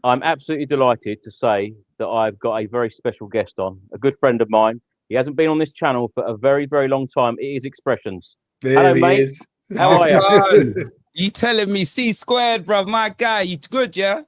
I'm absolutely delighted to say that I've got a very special guest on, a good friend of mine. He hasn't been on this channel for a very, very long time. It is Expressions. There Hello, he mate. is. How are you? You telling me C squared, bruv? My guy, you good, yeah?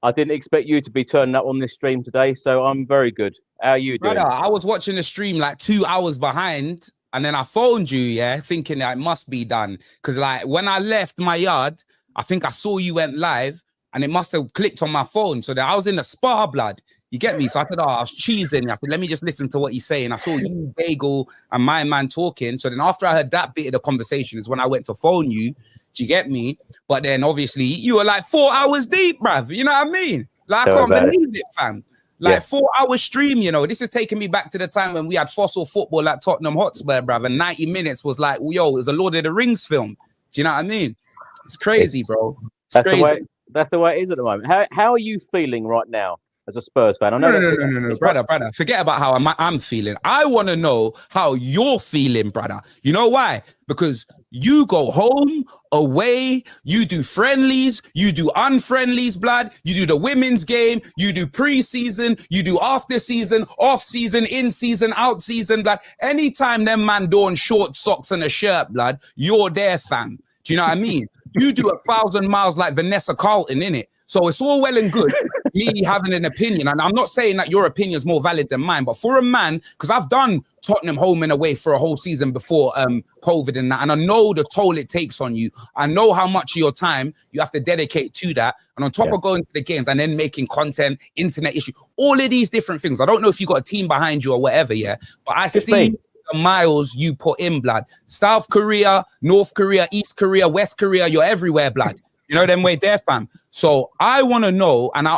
I didn't expect you to be turning up on this stream today, so I'm very good. How are you doing? Brother, I was watching the stream like 2 hours behind, and then I phoned you, yeah, thinking that it must be done. Because like when I left my yard, I think I saw you went live, and it must have clicked on my phone. So that I was in the spa, blood. You get me? So I said, oh, I was cheesing. I said, let me just listen to what he's saying. I saw you, Bagel, and my man talking. So then after I heard that bit of the conversation is when I went to phone you. Do you get me? But then obviously you were like 4 hours deep, bruv. You know what I mean? Like I can't believe it, fam. Like 4 hour stream, you know. This is taking me back to the time when we had fossil football at Tottenham Hotspur, bruv. And 90 minutes was like, yo, it was a Lord of the Rings film. Do you know what I mean? It's crazy, bro. It's crazy. That's the way it is at the moment. How are you feeling right now as a Spurs fan? I know no, brother. Forget about how I'm feeling. I want to know how you're feeling, brother. You know why? Because you go home, away, you do friendlies, you do unfriendlies, blood. You do the women's game, you do pre-season, you do after season, off season, in season, out season, blood. Anytime them man doing short socks and a shirt, blood, you're there, fam. Do you know what I mean? You do 1,000 miles like Vanessa Carlton, innit? So it's all well and good, me having an opinion. And I'm not saying that your opinion is more valid than mine, but for a man, because I've done Tottenham home and away for a whole season before COVID and that, and I know the toll it takes on you. I know how much of your time you have to dedicate to that. And on top of going to the games and then making content, internet issue, all of these different things. I don't know if you got a team behind you or whatever, yeah, but I see the miles you put in, blood. South Korea, North Korea, East Korea, West Korea, you're everywhere, blood. You know them way there, fam. So I want to know, and I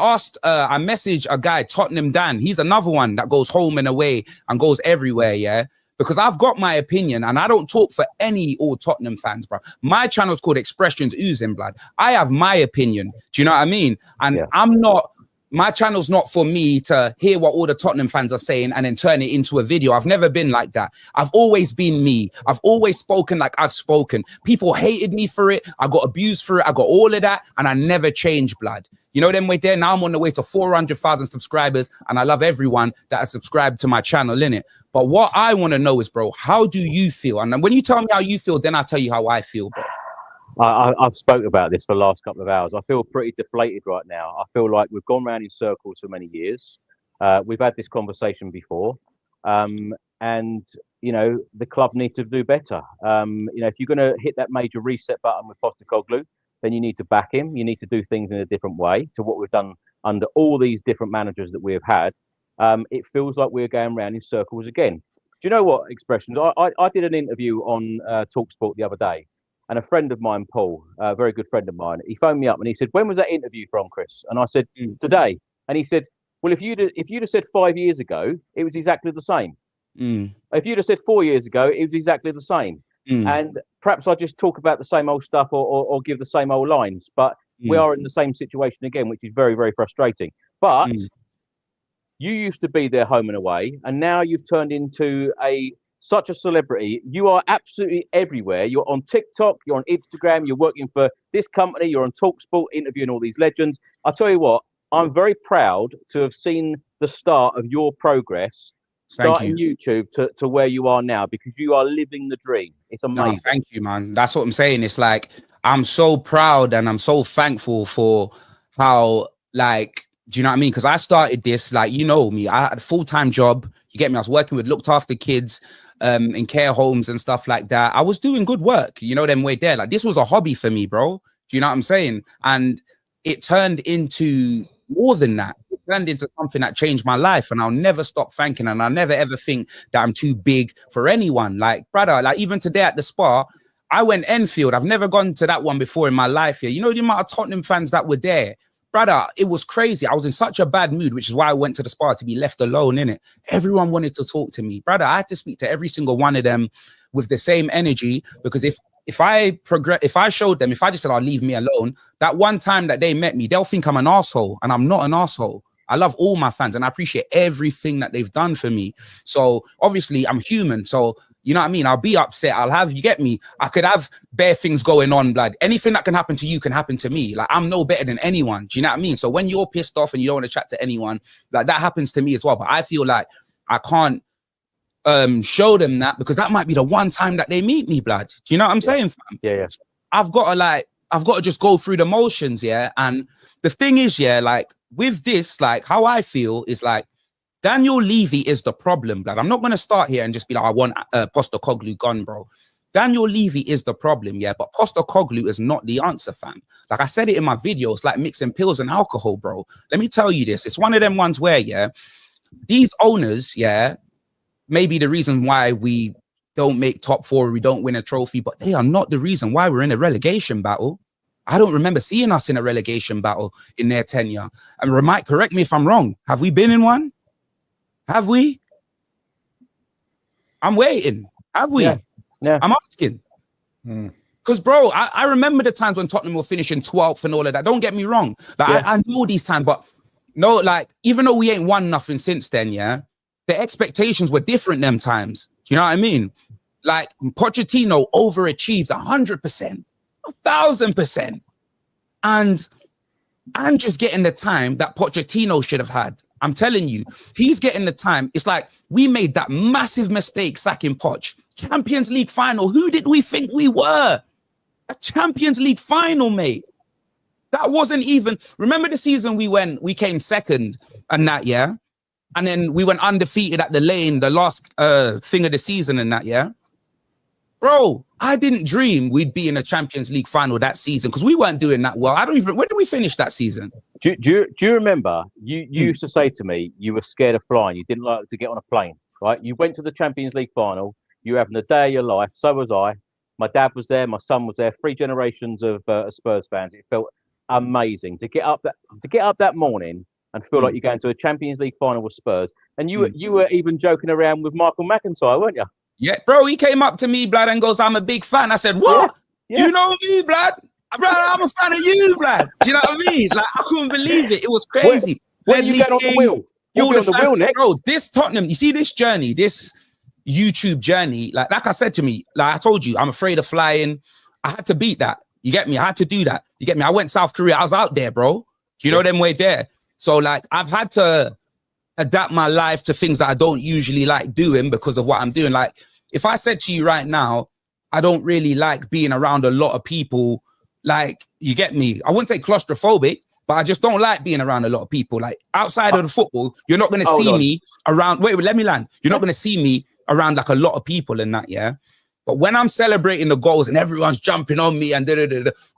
messaged a guy, Tottenham Dan. He's another one that goes home and away and goes everywhere, yeah? Because I've got my opinion, and I don't talk for any all Tottenham fans, bro. My channel's called Expressions Oozing, blood. I have my opinion. Do you know what I mean? And my channel's not for me to hear what all the Tottenham fans are saying and then turn it into a video. I've never been like that. I've always been me. I've always spoken like I've spoken. People hated me for it. I got abused for it. I got all of that, and I never changed, blood. You know them way there? Now I'm on the way to 400,000 subscribers, and I love everyone that has subscribed to my channel, innit? But what I want to know is, bro, how do you feel? And when you tell me how you feel, then I'll tell you how I feel, bro. I've spoken about this for the last couple of hours. I feel pretty deflated right now. I feel like we've gone around in circles for many years. We've had this conversation before. And, you know, the club need to do better. You know, if you're going to hit that major reset button with Postecoglou, then you need to back him. You need to do things in a different way to what we've done under all these different managers that we have had. It feels like we're going around in circles again. Do you know what, Expressions? I did an interview on TalkSport the other day. And a friend of mine, Paul, a very good friend of mine, he phoned me up and he said, "When was that interview from, Chris?" And I said, "Today." And he said, "Well, if you'd have said 5 years ago, it was exactly the same. If you'd have said 4 years ago, it was exactly the same." And perhaps I just talk about the same old stuff or give the same old lines, but we are in the same situation again, which is very, very frustrating. But you used to be there home and away, and now you've turned into such a celebrity. You are absolutely everywhere. You're on TikTok, you're on Instagram, you're working for this company, you're on TalkSport, interviewing all these legends. I'll tell you what, I'm very proud to have seen the start of your progress, starting YouTube to where you are now, because you are living the dream. It's amazing. No, thank you, man. That's what I'm saying. It's like, I'm so proud and I'm so thankful for how, like, do you know what I mean? Because I started this, like, you know me, I had a full-time job. You get me? I was working with looked after kids in care homes and stuff like that. I was doing good work, you know, them way there. Like, this was a hobby for me, bro. Do you know what I'm saying? And it turned into more than that. It turned into something that changed my life, and I'll never stop thanking. And I'll never ever think that I'm too big for anyone. Like, brother, like even today at the spa, I went Enfield. I've never gone to that one before in my life here. You know the amount of Tottenham fans that were there? Brother, it was crazy. I was in such a bad mood, which is why I went to the spa, to be left alone, innit? Everyone wanted to talk to me. Brother, I had to speak to every single one of them with the same energy, because if I showed them, if I just said, "I'll leave me alone," that one time that they met me, they'll think I'm an arsehole, and I'm not an arsehole. I love all my fans and I appreciate everything that they've done for me. So obviously I'm human. So, you know what I mean? I'll be upset. You get me? I could have bare things going on. Like anything that can happen to you can happen to me. Like I'm no better than anyone. Do you know what I mean? So when you're pissed off and you don't want to chat to anyone, like that happens to me as well. But I feel like I can't show them that because that might be the one time that they meet me, blood. Do you know what I'm saying, fam? Yeah. I've got to just go through the motions, yeah. And the thing is, yeah, like with this, like how I feel is like Daniel Levy is the problem, blood. I'm not going to start here and just be like, I want Postecoglou gone, bro. Daniel Levy is the problem, yeah, but Postecoglou is not the answer, fam. Like I said it in my video, it's like mixing pills and alcohol, bro. Let me tell you this. It's one of them ones where, yeah, these owners, yeah, may be the reason why we don't make top 4, we don't win a trophy, but they are not the reason why we're in a relegation battle. I don't remember seeing us in a relegation battle in their tenure. And correct me if I'm wrong. Have we been in one? Have we? I'm waiting. Have we? Yeah. I'm asking. Because, bro, I remember the times when Tottenham were finishing 12th and all of that. Don't get me wrong. Like, I know these times, but no, like, even though we ain't won nothing since then, yeah, the expectations were different them times. Do you know what I mean? Like, Pochettino overachieved 100%. 1,000%. And I'm just getting the time that Pochettino should have had. I'm telling you, he's getting the time. It's like we made that massive mistake sacking Poch. Champions League final. Who did we think we were? A Champions League final, mate. That wasn't even. Remember the season we came second and that, yeah? And then we went undefeated at the Lane, the last thing of the season and that, yeah? Bro, I didn't dream we'd be in a Champions League final that season because we weren't doing that well. When did we finish that season? Do you remember you used to say to me you were scared of flying, you didn't like to get on a plane, right? You went to the Champions League final, you were having the day of your life, so was I. My dad was there, my son was there, 3 generations of Spurs fans. It felt amazing to get up that morning and feel like you're going to a Champions League final with Spurs. And you were even joking around with Michael McIntyre, weren't you? Yeah, bro, he came up to me, blood, and goes, I'm a big fan. I said, what? Yeah. You know me, blood? Blood, I'm a fan of you, blood. Do you know what I mean? Like, I couldn't believe it. It was crazy. When you get on the wheel? You'll be on the wheel next. Bro, this Tottenham, you see this journey, this YouTube journey, like I said to me, like I told you, I'm afraid of flying. I had to beat that. You get me? I had to do that. You get me? I went South Korea. I was out there, bro. Do you know them way there? So, like, I've had to adapt my life to things that I don't usually like doing because of what I'm doing. Like, if I said to you right now, I don't really like being around a lot of people, like, you get me? I wouldn't say claustrophobic, but I just don't like being around a lot of people. Like, outside of the football, you're not going to see me around. Wait, let me land. You're not going to see me around like a lot of people and that, yeah? But when I'm celebrating the goals and everyone's jumping on me and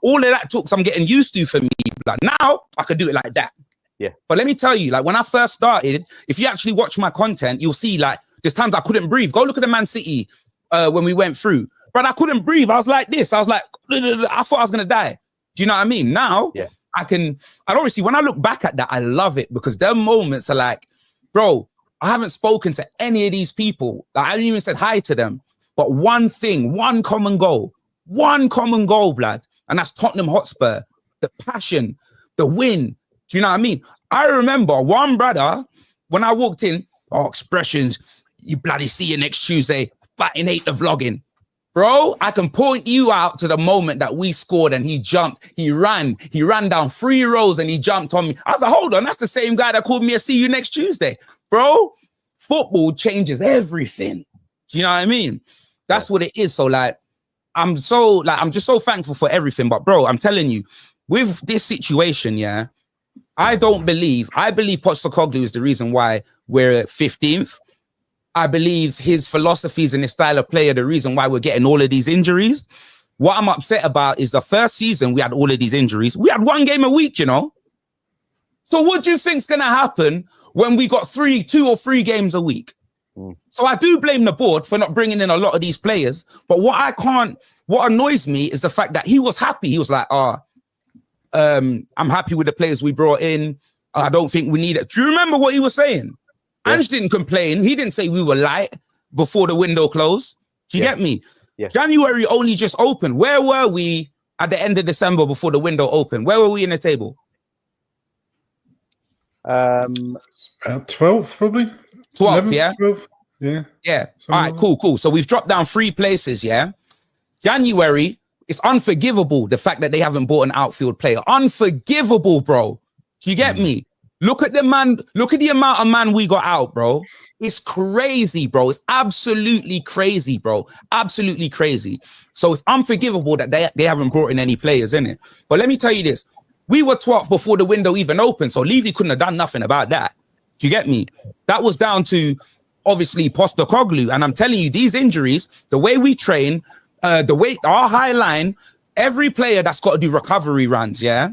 all of that talks I'm getting used to for me. Like, now I could do it like that. Yeah. But let me tell you, like, when I first started, if you actually watch my content, you'll see, like, there's times I couldn't breathe. Go look at the Man City when we went through. But I couldn't breathe. I was like this. I was like, I thought I was going to die. Do you know what I mean? Now, and obviously, when I look back at that, I love it because them moments are like, bro, I haven't spoken to any of these people. Like, I haven't even said hi to them. But one thing, one common goal, blood. And that's Tottenham Hotspur, the passion, the win. Do you know what I mean? I remember one brother, when I walked in, expressions, you bloody see you next Tuesday, fighting hate the vlogging. Bro, I can point you out to the moment that we scored and he jumped, he ran down 3 rows and he jumped on me. I was like, hold on, that's the same guy that called me a see you next Tuesday. Bro, football changes everything. Do you know what I mean? That's what it is. So like, I'm just so thankful for everything. But bro, I'm telling you, with this situation, yeah, I believe Postecoglou is the reason why we're 15th. I believe his philosophies and his style of play are the reason why we're getting all of these injuries. What I'm upset about is the first season we had all of these injuries. We had 1 game a week, you know. So what do you think's going to happen when we got 2 or 3 games a week? So I do blame the board for not bringing in a lot of these players. But what annoys me is the fact that he was happy. He was like, I'm happy with the players we brought in. I don't think we need it. Do you remember what he was saying? Ange didn't complain. He didn't say we were light before the window closed. Do you get me? Yeah. January only just opened. Where were we at the end of December before the window opened? Where were we in the table? About 12, probably. 12, 11, yeah? 12? Yeah. Yeah. All right, cool. So we've dropped down 3 places, yeah? January, it's unforgivable, the fact that they haven't bought an outfield player. Unforgivable, bro. Do you get me? Look at the amount of man we got out, bro. It's crazy, bro. It's absolutely crazy, bro. Absolutely crazy. So it's unforgivable that they haven't brought in any players, in it. But let me tell you this. We were 12th before the window even opened, so Levy couldn't have done nothing about that. Do you get me? That was down to, obviously, Postecoglou. And I'm telling you, these injuries, the way we train, the way our high line, every player that's got to do recovery runs, yeah?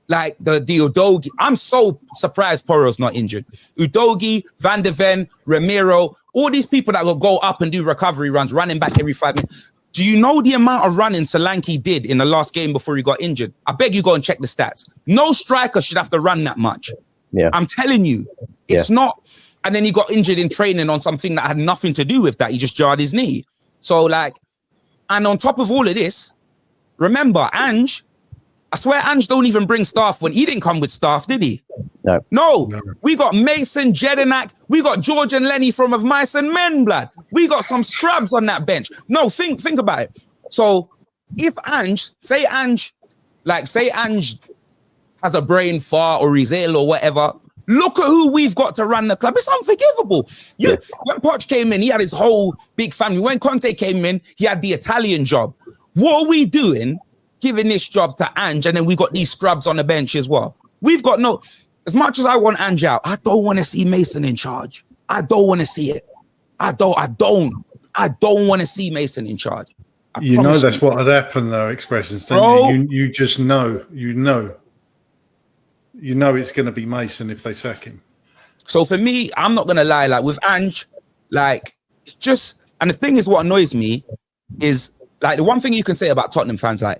Like the Udogi. I'm so surprised Poro's not injured. Udogi, Van de Ven, Ramiro, all these people that will go up and do recovery runs, running back every 5 minutes. Do you know the amount of running Solanke did in the last game before he got injured? I beg you go and check the stats. No striker should have to run that much. Yeah, I'm telling you, it's not. And then he got injured in training on something that had nothing to do with that. He just jarred his knee. So like, and on top of all of this, remember Ange. I swear Ange don't even bring staff when he didn't come with staff, did he? No. We got Mason, Jedinak. We got George and Lenny from Of Mice and Men, blood. We got some scrubs on that bench. No, think about it. So if Ange, say Ange has a brain fart or he's ill or whatever, look at who we've got to run the club. It's unforgivable. When Poch came in, he had his whole big family. When Conte came in, he had the Italian job. What are we doing? Giving this job to Ange, and then we got these scrubs on the bench as well. We've got no, as much as I want Ange out, I don't want to see Mason in charge. I don't want to see it. I don't want to see Mason in charge. You know that's what had happened though, Expressions, don't you? You just know, you know it's going to be Mason if they sack him. So for me, I'm not going to lie, like with Ange, like just, and the thing is what annoys me is like the one thing you can say about Tottenham fans, like,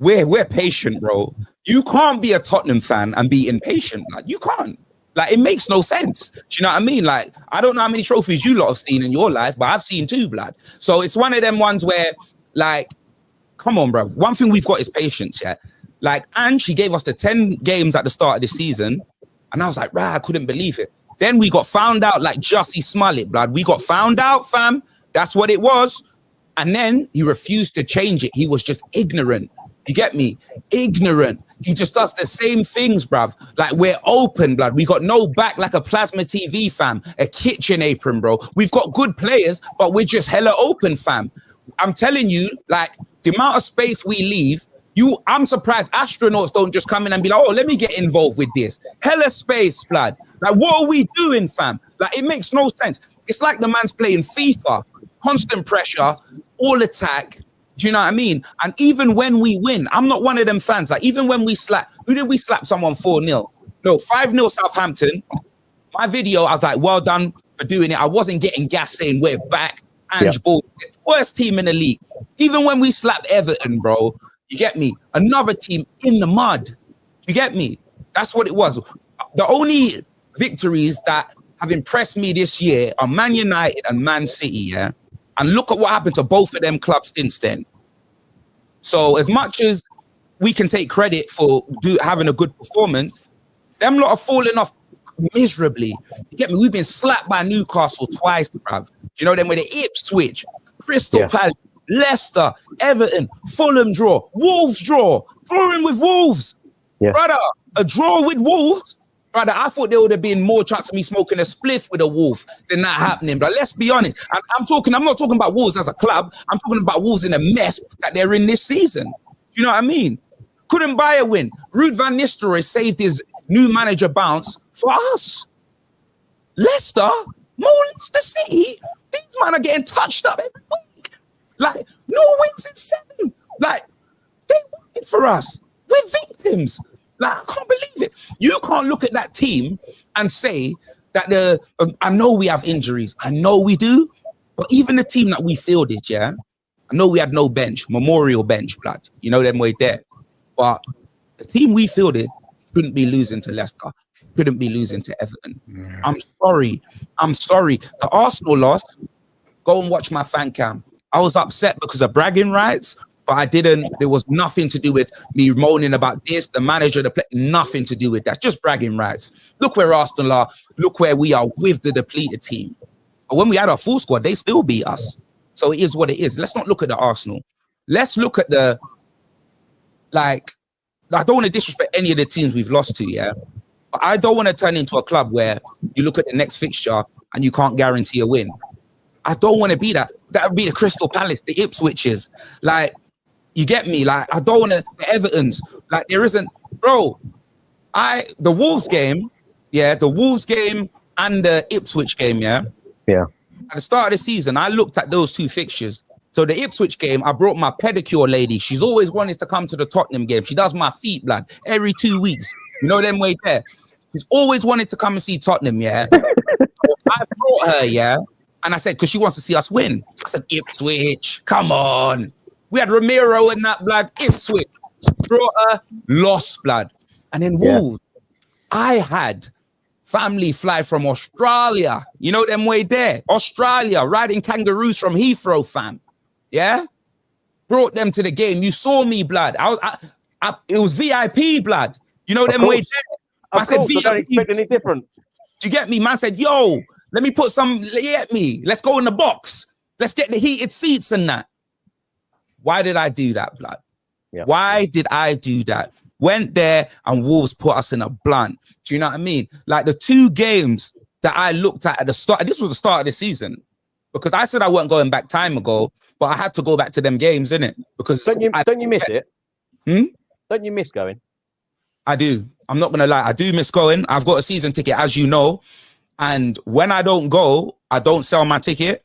we're patient, bro. You can't be a Tottenham fan and be impatient. Like, you can't. Like, it makes no sense. Do you know what I mean? Like, I don't know how many trophies you lot have seen in your life, but I've seen 2, blood. So it's one of them ones where, like, come on, bro. One thing we've got is patience, yeah? Like, Ange, he gave us the 10 games at the start of the season, and I was like, I couldn't believe it. Then we got found out like Jussie Smollett, blood. We got found out, fam. That's what it was. And then he refused to change it. He was just ignorant. You get me? Ignorant. He just does the same things, bruv. Like, we're open, blood. We got no back like a plasma TV, fam. A kitchen apron, bro. We've got good players, but we're just hella open, fam. I'm telling you, like, the amount of space we leave, I'm surprised astronauts don't just come in and be like, oh, let me get involved with this. Hella space, blood. Like, what are we doing, fam? Like, it makes no sense. It's like the man's playing FIFA. Constant pressure, all attack. Do you know what I mean? And even when we win, I'm not one of them fans. Like, even when we slap, who did we slap someone 4-0? No, 5-0 Southampton. My video, I was like, well done for doing it. I wasn't getting gas saying we're back. Ange Ball, worst team in the league. Even when we slapped Everton, bro, you get me? Another team in the mud. You get me? That's what it was. The only victories that have impressed me this year are Man United and Man City, yeah? And look at what happened to both of them clubs since then. So as much as we can take credit for having a good performance, them lot are falling off miserably. You get me? We've been slapped by Newcastle twice, bruv. Do you know them with the Ipswich, Crystal Palace, Leicester, Everton, Fulham draw, Wolves draw, drawing with Wolves. Yeah. Brother, a draw with Wolves? Brother, I thought there would have been more chance of me smoking a spliff with a Wolf than that happening. But let's be honest. I'm not talking about Wolves as a club. I'm talking about Wolves in a mess that they're in this season. Do you know what I mean? Couldn't buy a win. Ruud van Nistelrooy saved his new manager bounce for us. Leicester, Leicester City, these men are getting touched up every week. Like, no wins in 7. Like, they waited for us. We're victims. Like, I can't believe it. You can't look at that team and say that I know we have injuries. I know we do. But even the team that we fielded, yeah, I know we had no bench, memorial bench, blood. You know them way there. But the team we fielded couldn't be losing to Leicester. Couldn't be losing to Everton. Yeah. I'm sorry. The Arsenal loss, go and watch my fan cam. I was upset because of bragging rights, but I didn't. There was nothing to do with me moaning about this, the manager, the play, nothing to do with that. Just bragging rights. Look where Arsenal are. Look where we are with the depleted team. But when we had our full squad, they still beat us. So it is what it is. Let's not look at the Arsenal. Let's look at the, like, I don't want to disrespect any of the teams we've lost to, yeah? But I don't want to turn into a club where you look at the next fixture and you can't guarantee a win. I don't want to be that. That would be the Crystal Palace, the Ipswiches. Like, you get me? Like, I don't want to, the Evertons. Like, there isn't, bro, the Wolves game, yeah, the Wolves game and the Ipswich game, yeah? Yeah. At the start of the season, I looked at those two fixtures. So the Ipswich game, I brought my pedicure lady. She's always wanted to come to the Tottenham game. She does my feet, blood, every 2 weeks. You know them way there. She's always wanted to come and see Tottenham, yeah? So I brought her, yeah? And I said, because she wants to see us win. I said, Ipswich, come on. We had Ramiro and that, blood. Ipswich. Brought her, lost, blood. And then Wolves. Yeah. I had family fly from Australia. You know them way there. Australia, riding kangaroos from Heathrow, fam. Yeah? Brought them to the game. You saw me, blood. It was VIP, blood. You know them way there. I said, VIP. I don't expect any different. Do you get me? Man said, yo, let me put some, get me. Let's go in the box. Let's get the heated seats and that. Why did I do that, blood? Yeah. Why did I do that? Went there and Wolves put us in a blunt. Do you know what I mean? Like the two games that I looked at the start, this was the start of the season, because I said I weren't going back time ago, but I had to go back to them games, innit? Because don't you miss it? Don't you miss going? I do. I'm not gonna lie. I do miss going. I've got a season ticket, as you know. And when I don't go, I don't sell my ticket.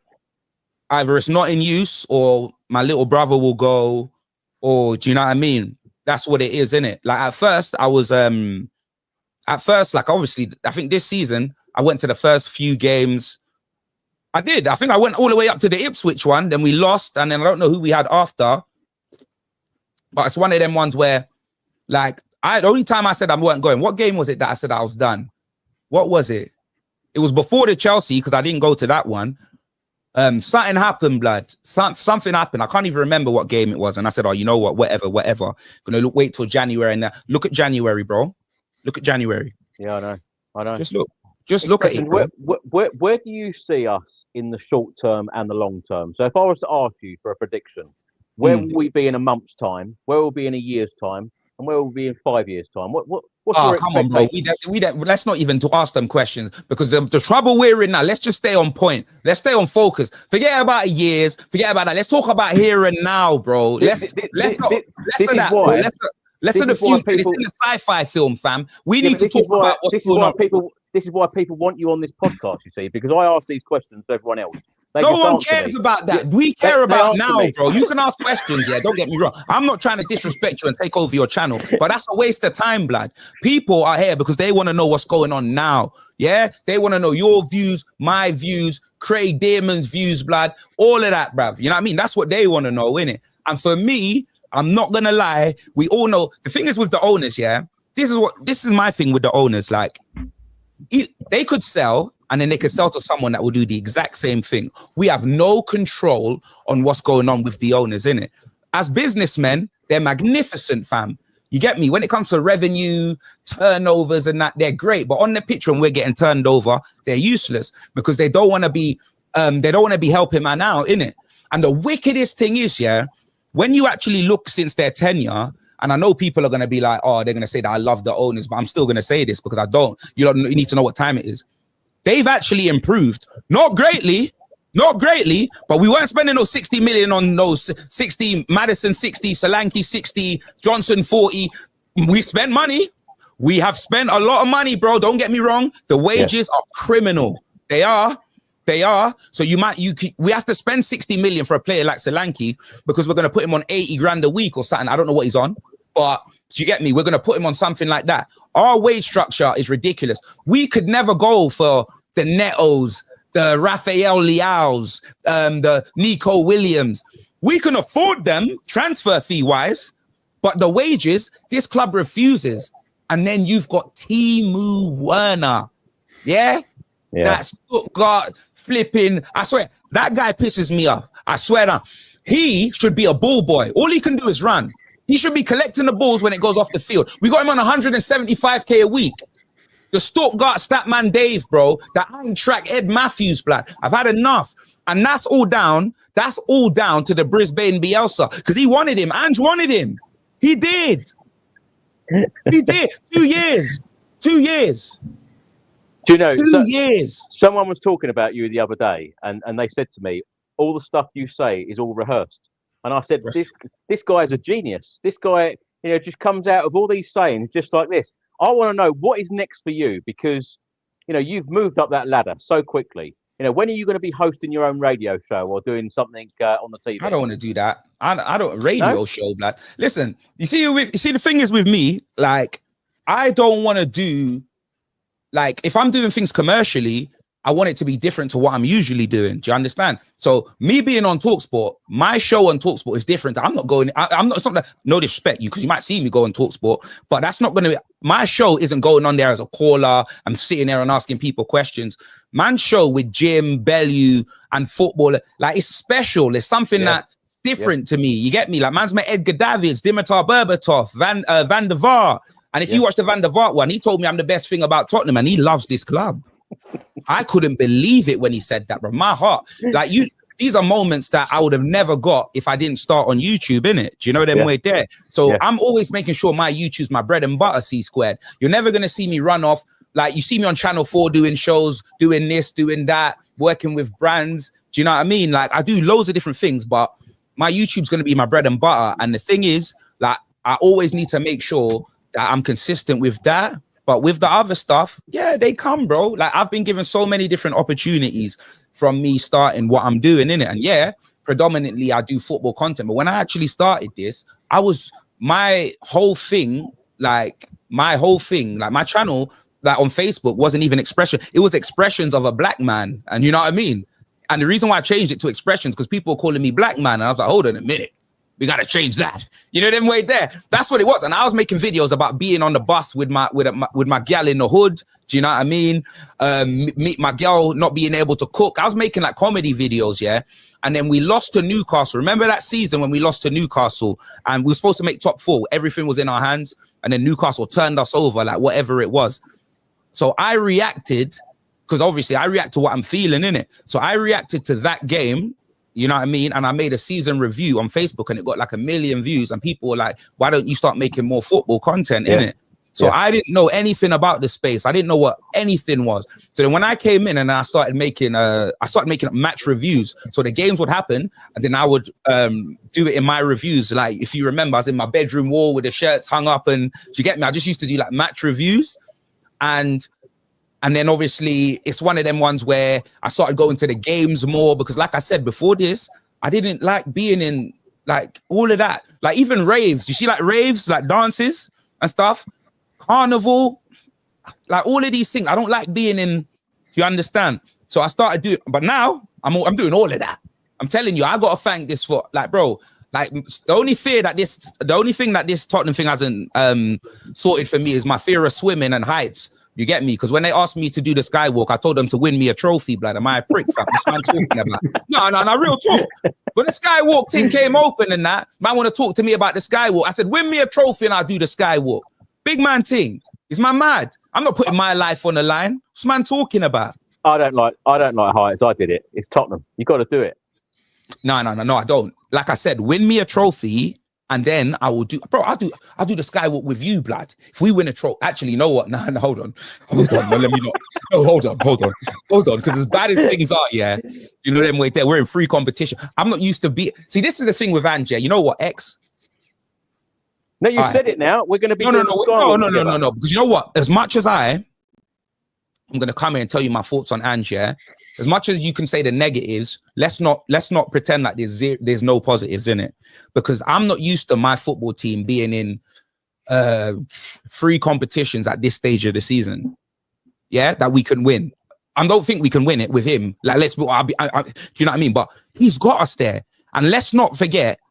Either it's not in use or my little brother will go, or do you know what I mean? That's what it is, innit? Like at first, like obviously, I think this season, I went to the first few games. I did. I think I went all the way up to the Ipswich one, then we lost, and then I don't know who we had after. But it's one of them ones where, like, the only time I said I weren't going, what game was it that I said I was done? What was it? It was before the Chelsea, because I didn't go to that one. Something happened, blood. Something happened. I can't even remember what game it was. And I said, oh, you know what? Whatever. Gonna wait till January. And look at January, bro. Look at January. Yeah, I know. Just look at it. Where do you see us in the short term and the long term? So if I was to ask you for a prediction, where will we be in a month's time? Where will we be in a year's time? And where will we be in 5 years' time? What's your come on, bro. Let's not even to ask them questions, because the trouble we're in now, let's just stay on point. Let's stay on focus. Forget about years. Forget about that. Let's talk about here and now, bro. Less of the future. It's in a sci-fi film, fam. We need to talk about what's going on. This is why people want you on this podcast, you see, because I ask these questions to everyone else. No one cares about that. We care about now, bro. You can ask questions, yeah, don't get me wrong. I'm not trying to disrespect you and take over your channel, but that's a waste of time, blood. People are here because they want to know what's going on now, yeah? They want to know your views, my views, Craig Dearman's views, blood, all of that, bruv. You know what I mean? That's what they want to know, innit? And for me, I'm not going to lie, we all know, the thing is with the owners, yeah? This is my thing with the owners, like, they could sell, and then they could sell to someone that will do the exact same thing. We have no control on what's going on with the owners, innit? As businessmen, they're magnificent, fam. You get me? When it comes to revenue, turnovers and that, they're great. But on the pitch, when we're getting turned over, they're useless because they don't want to be helping man out, innit? And the wickedest thing is, yeah, when you actually look since their tenure, and I know people are going to be like, oh, they're going to say that I love the owners, but I'm still going to say this because I don't. You need to know what time it is. They've actually improved. Not greatly, but we weren't spending those 60 million on those 60, Madison 60, Solanke 60, Johnson 40. We spent money. We have spent a lot of money, bro. Don't get me wrong. The wages are criminal. They are. So we have to spend 60 million for a player like Solanke because we're going to put him on 80 grand a week or something. I don't know what he's on, but do you get me? We're going to put him on something like that. Our wage structure is ridiculous. We could never go for the Netos, the Rafael Leaos, the Nico Williams. We can afford them transfer fee wise, but the wages, this club refuses. And then you've got Timo Werner. Yeah. That's Stuttgart flipping. I swear, that guy pisses me off. I swear that. He should be a ball boy. All he can do is run. He should be collecting the balls when it goes off the field. We got him on 175k a week. The Stuttgart Statman Dave, bro. The Eintracht Ed Matthews, blood. I've had enough. And that's all down to the Brisbane Bielsa. Because he wanted him. Ange wanted him. He did. He did. 2 years. 2 years. Do you know, 2 years. Someone was talking about you the other day, and they said to me, all the stuff you say is all rehearsed. And I said, this guy is a genius. This guy, just comes out of all these sayings just like this. I want to know what is next for you, because, you've moved up that ladder so quickly. When are you going to be hosting your own radio show or doing something on the TV? I don't want to do that. I don't radio show, like. Listen, you see the thing is with me, like, I don't want to do, like, if I'm doing things commercially, I want it to be different to what I'm usually doing. Do you understand? So me being on TalkSport, my show on TalkSport is different. I'm not going, I'm not, it's not that, no disrespect you, because you might see me go on TalkSport, but that's not going to be, my show isn't going on there as a caller. I'm sitting there and asking people questions. Man's show with Jim, Bellew and football, like, it's special. It's something that's different to me. You get me? Like, man's met Edgar Davids, Dimitar Berbatov, Van der Vaart. And if you watch the Van der Vaart one, he told me I'm the best thing about Tottenham, and he loves this club. I couldn't believe it when he said that, bro. My heart, like, these are moments that I would have never got if I didn't start on YouTube, innit? Do you know them way there? So I'm always making sure my YouTube's my bread and butter, C-squared. You're never going to see me run off. Like, you see me on Channel 4 doing shows, doing this, doing that, working with brands. Do you know what I mean? Like, I do loads of different things, but my YouTube's going to be my bread and butter. And the thing is, like, I always need to make sure that I'm consistent with that. But with the other stuff, they come, bro. Like, I've been given so many different opportunities from me starting what I'm doing, innit? And predominantly I do football content. But when I actually started this, my whole thing, like my channel, like on Facebook, wasn't even expression. It was expressions of a black man. And you know what I mean? And the reason why I changed it to expressions, because people were calling me black man. And I was like, hold on a minute. We got to change that. You know them way there. That's what it was. And I was making videos about being on the bus with my gal in the hood. Do you know what I mean? Meet my gal not being able to cook. I was making like comedy videos, And then we lost to Newcastle. Remember that season when we lost to Newcastle and we were supposed to make top 4? Everything was in our hands. And then Newcastle turned us over, like whatever it was. So I reacted, because obviously I react to what I'm feeling, innit? So I reacted to that game. You know what I mean? And I made a season review on Facebook and it got like 1 million views. And people were like, why don't you start making more football content in it? So I didn't know anything about the space. I didn't know what anything was. So then when I came in and I started making match reviews. So the games would happen and then I would do it in my reviews. Like, if you remember, I was in my bedroom wall with the shirts hung up, and do you get me? I just used to do like match reviews. And then obviously it's one of them ones where I started going to the games more, because like I said before this, I didn't like being in like all of that. Like even raves, you see like raves, like dances and stuff, carnival, like all of these things. I don't like being in, you understand? So I started doing, but now I'm doing all of that. I'm telling you, I got to thank this for, like, bro, like the only thing that this Tottenham thing hasn't sorted for me is my fear of swimming and heights. You get me? Because when they asked me to do the skywalk, I told them to win me a trophy, blood. Am I a prick, fam? That's what I'm talking about. No, real talk. When the skywalk thing came open and that, man want to talk to me about the skywalk. I said, win me a trophy and I'll do the skywalk. Big man thing. Is man mad? I'm not putting my life on the line. What's man talking about? I don't like heights. I did it. It's Tottenham. You got to do it. No, I don't. Like I said, win me a trophy. And then I will do, bro, I'll do the skywalk with you, blood. If we win a trophy, actually, you know what? No, hold on. Man, let me not. No, hold on. Because as bad as things are, you know them way there. We're in free competition. I'm not used to see, this is the thing with Angie. You know what, X? No, you said it now. We're going to be no. Because you know what? As much as I'm going to come here and tell you my thoughts on Angie. As much as you can say the negatives, let's not pretend like there's no positives in it, because I'm not used to my football team being in free competitions at this stage of the season. That we can win. I don't think we can win it with him. Like, do you know what I mean? But he's got us there. And let's not forget,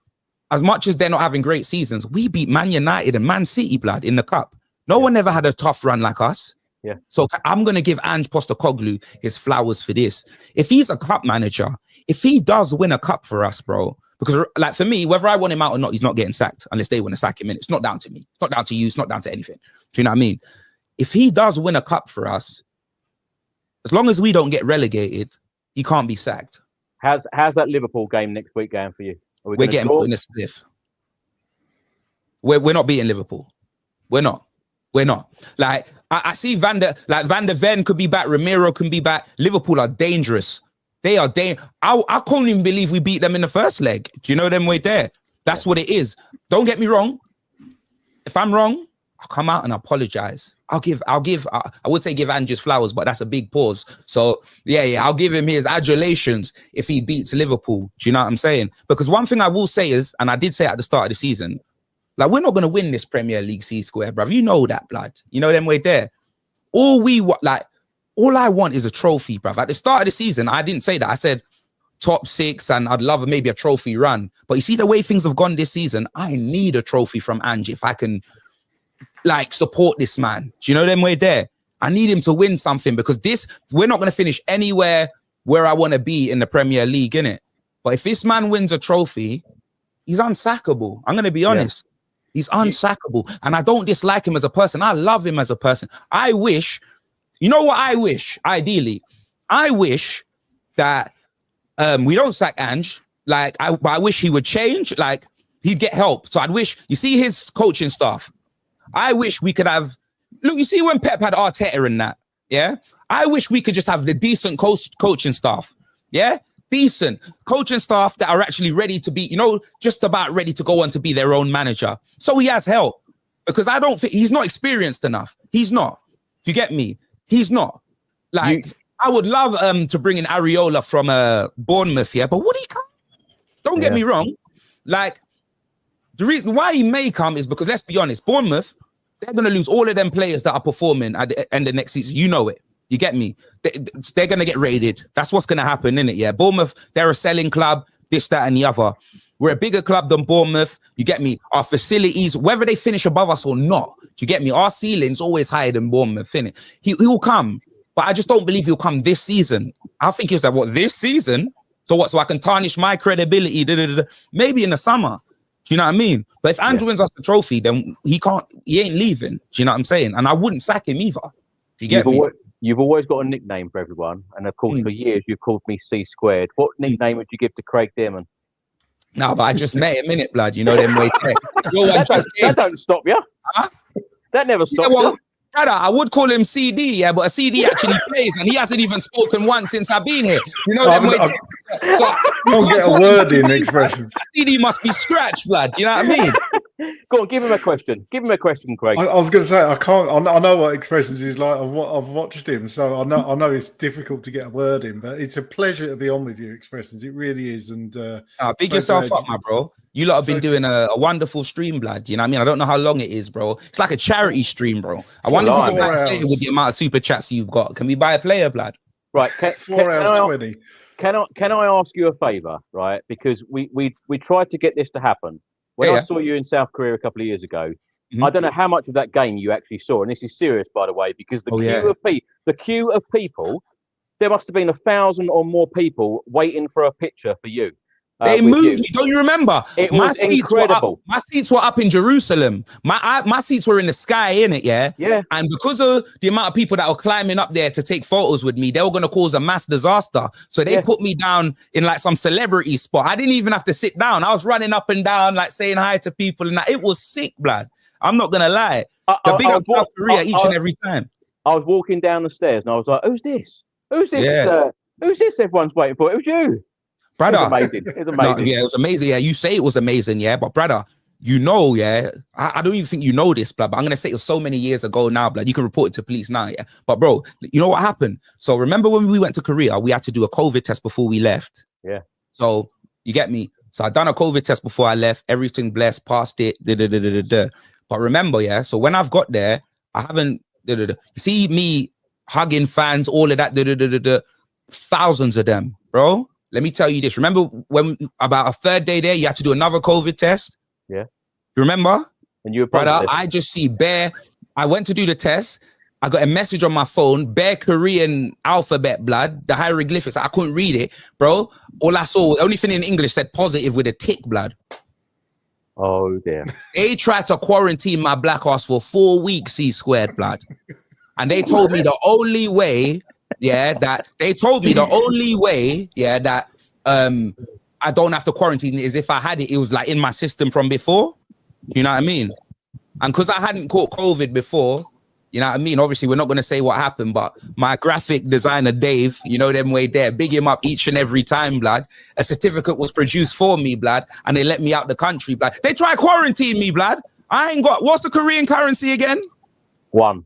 as much as they're not having great seasons, we beat Man United and Man City, blood, in the cup. No one ever had a tough run like us. Yeah. So I'm going to give Ange Postecoglou his flowers for this. If he's a cup manager, if he does win a cup for us, bro, Because like for me, whether I want him out or not, he's not getting sacked unless they want to sack him in. It's not down to me. It's not down to you. It's not down to anything. Do you know what I mean? If he does win a cup for us, as long as we don't get relegated, he can't be sacked. How's that Liverpool game next week going for you? We're getting put in a spliff. We're not beating Liverpool. We're not. Like I see Van der Ven could be back. Ramiro can be back. Liverpool are dangerous. They are dangerous. I can't even believe we beat them in the first leg. Do you know them way there? That's what it is. Don't get me wrong. If I'm wrong, I'll come out and apologize. I would say give Andrews flowers, but that's a big pause. So yeah, I'll give him his adulations if he beats Liverpool. Do you know what I'm saying? Because one thing I will say is, and I did say at the start of the season, like we're not going to win this Premier League C square, bruv. You know that, blood. You know them way there. All I want is a trophy, bruv. At the start of the season, I didn't say that. I said top 6 and I'd love maybe a trophy run. But you see the way things have gone this season, I need a trophy from Ange if I can like support this man. Do you know them way there? I need him to win something because we're not going to finish anywhere where I want to be in the Premier League, innit? But if this man wins a trophy, he's unsackable. I'm going to be honest. Yeah. He's unsackable. And I don't dislike him as a person. I love him as a person. I wish, you know what I wish, ideally? I wish that we don't sack Ange. Like, I wish he would change. Like, he'd get help. So I'd wish, you see his coaching staff. I wish we could have, look, you see when Pep had Arteta in that, yeah? I wish we could just have the decent coaching staff, yeah? Decent coaching staff that are actually ready to be, you know, just about ready to go on to be their own manager. So he has help because I don't think he's not experienced enough. He's not. You get me? He's not. Like, I would love to bring in Areola from Bournemouth here, but would he come? Don't get me wrong. Like, the reason why he may come is because, let's be honest, Bournemouth, they're going to lose all of them players that are performing at the end of next season. You know it. You get me? They're going to get raided. That's what's going to happen, innit? Yeah. Bournemouth, they're a selling club, this, that, and the other. We're a bigger club than Bournemouth. You get me? Our facilities, whether they finish above us or not, you get me? Our ceiling's always higher than Bournemouth, innit? He will come, but I just don't believe he'll come this season. I think he was like, what, this season? So what? So I can tarnish my credibility? Maybe in the summer. Do you know what I mean? But if Andrew wins us the trophy, then he ain't leaving. Do you know what I'm saying? And I wouldn't sack him either. Do you get me? You've always got a nickname for everyone. And of course, for years, you've called me C squared. What nickname would you give to Craig Dearman? No, but I just met him in it, blood. You know them way. That don't stop you. Huh? That never stops you. Brother, I would call him CD, yeah, but a CD actually plays, and he hasn't even spoken once since I've been here. You know them way. So don't get a word in expressions. CD must be scratched, blood. You know what I mean? Go on, give him a question. Give him a question, Craig. I was going to say I can't. I know what expressions he's like. I've watched him, so I know it's difficult to get a word in. But it's a pleasure to be on with you, expressions. It really is. And big yourself up, my bro. You lot have been doing a wonderful stream, blood. You know what I mean? I don't know how long it is, bro. It's like a charity stream, bro. I wonder if you can buy a player with the amount of super chats you've got. Can we buy a player, blood? Right. 4 hours 20. Can I ask you a favor, right? Because we tried to get this to happen. When I saw you in South Korea a couple of years ago, I don't know how much of that game you actually saw, and this is serious, by the way, because the queue of people, there must have been 1,000 or more people waiting for a picture for you. They moved me. Don't you remember? It was incredible. My seats were up in Jerusalem. My seats were in the sky, innit? Yeah. Yeah. And because of the amount of people that were climbing up there to take photos with me, they were going to cause a mass disaster. So they put me down in like some celebrity spot. I didn't even have to sit down. I was running up and down, like saying hi to people, and it was sick, blood. I'm not gonna lie. The big up South Korea each and every time. I was walking down the stairs and I was like, "Who's this? Who's this? Yeah. Who's this? Everyone's waiting for it. It was you." Brother, it was amazing. It was amazing. No, yeah, it was amazing. Yeah, you say it was amazing, yeah, but brother, you know, yeah, I don't even think you know this, blood, but I'm gonna say it was so many years ago now, blood. You can report it to police now, yeah. But bro, you know what happened? So remember when we went to Korea, we had to do a COVID test before we left. Yeah. So you get me. So I done a COVID test before I left. Everything blessed, passed it. But remember, yeah. So when I've got there, I haven't. See me hugging fans, all of that. Thousands of them, bro. Let me tell you this. Remember when about a third day there, you had to do another COVID test? Yeah. You remember? And you were brother, I just see bare. I went to do the test. I got a message on my phone, bare Korean alphabet, blood, the hieroglyphics. I couldn't read it, bro. All I saw, only thing in English said positive with a tick, blood. Oh dear. They tried to quarantine my black ass for 4 weeks, C-squared, blood. And they told me the only way, that I don't have to quarantine is if I had it was like in my system from before. You know what I mean? And because I hadn't caught COVID before, you know what I mean? Obviously, we're not going to say what happened, but my graphic designer, Dave, you know them way there, big him up each and every time, blood. A certificate was produced for me, blood, and they let me out the country, blood. They try quarantine me, blood. I ain't got, what's the Korean currency again? 1.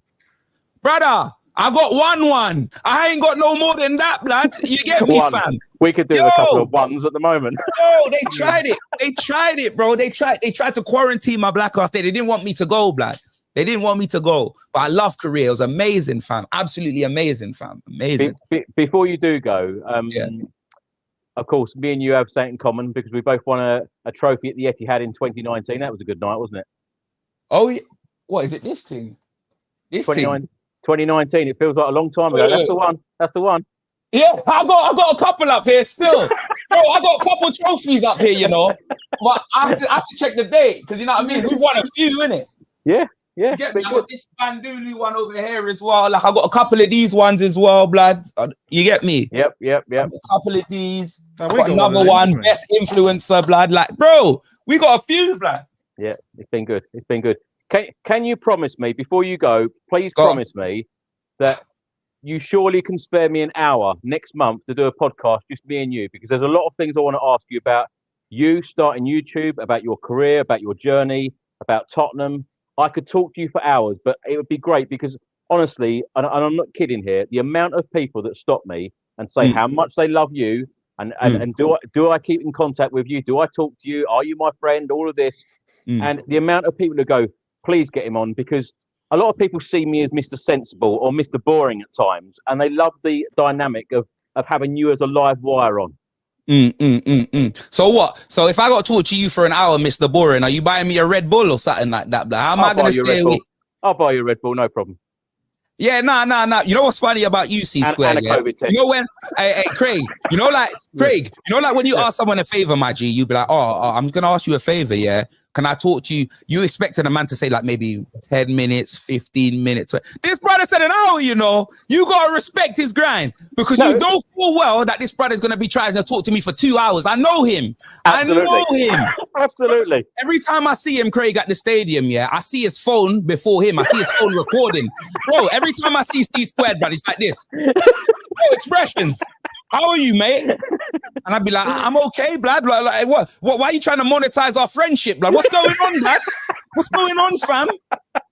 Brother, I got 1. I ain't got no more than that, blood. You get me, 1. fam? We could do a couple of 1s at the moment. No, they tried it. They tried it, bro. They tried to quarantine my black ass. They didn't want me to go, blood. They didn't want me to go. But I love Korea. It was amazing, fam. Absolutely amazing, fam. Amazing. Before you do go, of course, me and you have something in common because we both won a trophy at the Etihad in 2019. That was a good night, wasn't it? Oh, yeah. What is it? This thing? This thing? 2019. It feels like a long time ago. That's the one. That's the one. Yeah, I got a couple up here still. Bro, I got a couple trophies up here, you know. But I have to check the date because you know what I mean. We won a few, innit? Yeah. Yeah. You get me? I got this Bandulu one over here as well. Like I got a couple of these ones as well, blood. You get me? Yep. A couple of these. Got another one, best influencer, blood. Like, bro, we got a few, blood. Yeah, it's been good. It's been good. Can you promise me before you go? Please promise me that you surely can spare me an hour next month to do a podcast, just me and you, because there's a lot of things I want to ask you about. You starting YouTube, about your career, about your journey, about Tottenham. I could talk to you for hours, but it would be great because honestly, and I'm not kidding here, the amount of people that stop me and say how much they love you and do I keep in contact with you? Do I talk to you? Are you my friend? All of this. And the amount of people that go, please get him on, because a lot of people see me as Mr. Sensible or Mr. Boring at times, and they love the dynamic of having you as a live wire on. So what? So if I got to talk to you for an hour, Mr. Boring, are you buying me a Red Bull or something like that? How am I going to stay awake? I'll buy you a Red Bull, no problem. Yeah, nah. You know what's funny about you, C-Square? Yeah? You know when, hey, Craig, Craig, when you ask someone a favor, my G, you be like, oh, I'm going to ask you a favor, yeah? Can I talk to you? You expected a man to say like maybe 10 minutes, 15 minutes. This brother said an hour, you know. You got to respect his grind because you know full well that this brother's going to be trying to talk to me for 2 hours. I know him. Absolutely. I know him. Absolutely. Every time I see him, Craig, at the stadium, yeah, I see his phone before him. I see his phone recording. Bro, every time I see Steve Squared, bro, it's like this. Bro, expressions. How are you, mate? And I'd be like, I'm okay, blood. Like, what? Why are you trying to monetize our friendship, blood? What's going on, blood? What's going on, fam?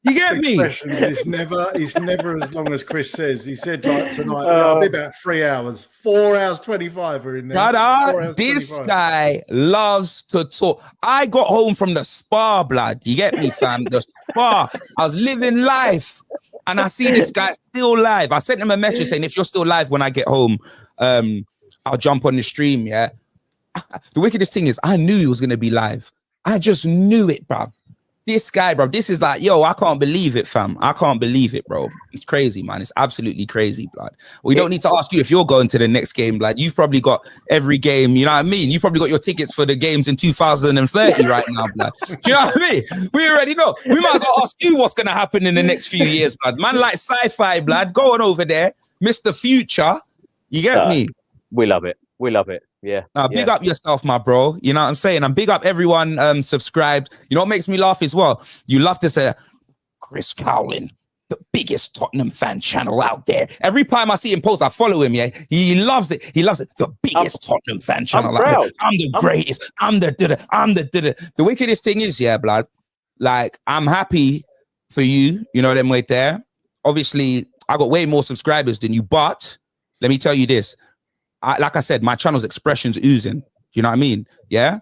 You get me? It's never as long as Chris says. He said like tonight, I'll be about 3 hours. 4 hours 25 are in there. Brother, this guy loves to talk. I got home from the spa, blood. You get me, fam? The spa. I was living life. And I see this guy still live. I sent him a message saying, if you're still live when I get home, I'll jump on the stream, yeah? The wickedest thing is, I knew he was going to be live. I just knew it, bro. This guy, bro, this is like, yo, I can't believe it, fam. I can't believe it, bro. It's crazy, man. It's absolutely crazy, blood. We don't need to ask you if you're going to the next game, blood. You've probably got every game, you know what I mean? You probably got your tickets for the games in 2030 right now, blood. Do you know what I mean? We already know. We might as well ask you what's going to happen in the next few years, blood. Man, like sci-fi, blood. Go on over there. Mr. Future. You get me? We love it. We love it. Yeah. Big up yourself, my bro. You know what I'm saying? And big up everyone subscribed. You know what makes me laugh as well? You love to say, Chris Cowlin, the biggest Tottenham fan channel out there. Every time I see him post, I follow him, yeah? He loves it. He loves it. The biggest Tottenham fan channel out there. I'm the greatest. I'm the The wickedest thing is, yeah, blood, like, I'm happy for you, you know, them right there. Obviously, I got way more subscribers than you, but let me tell you this. Like I said, my channel's Expressions Oozing. You know what I mean? Yeah.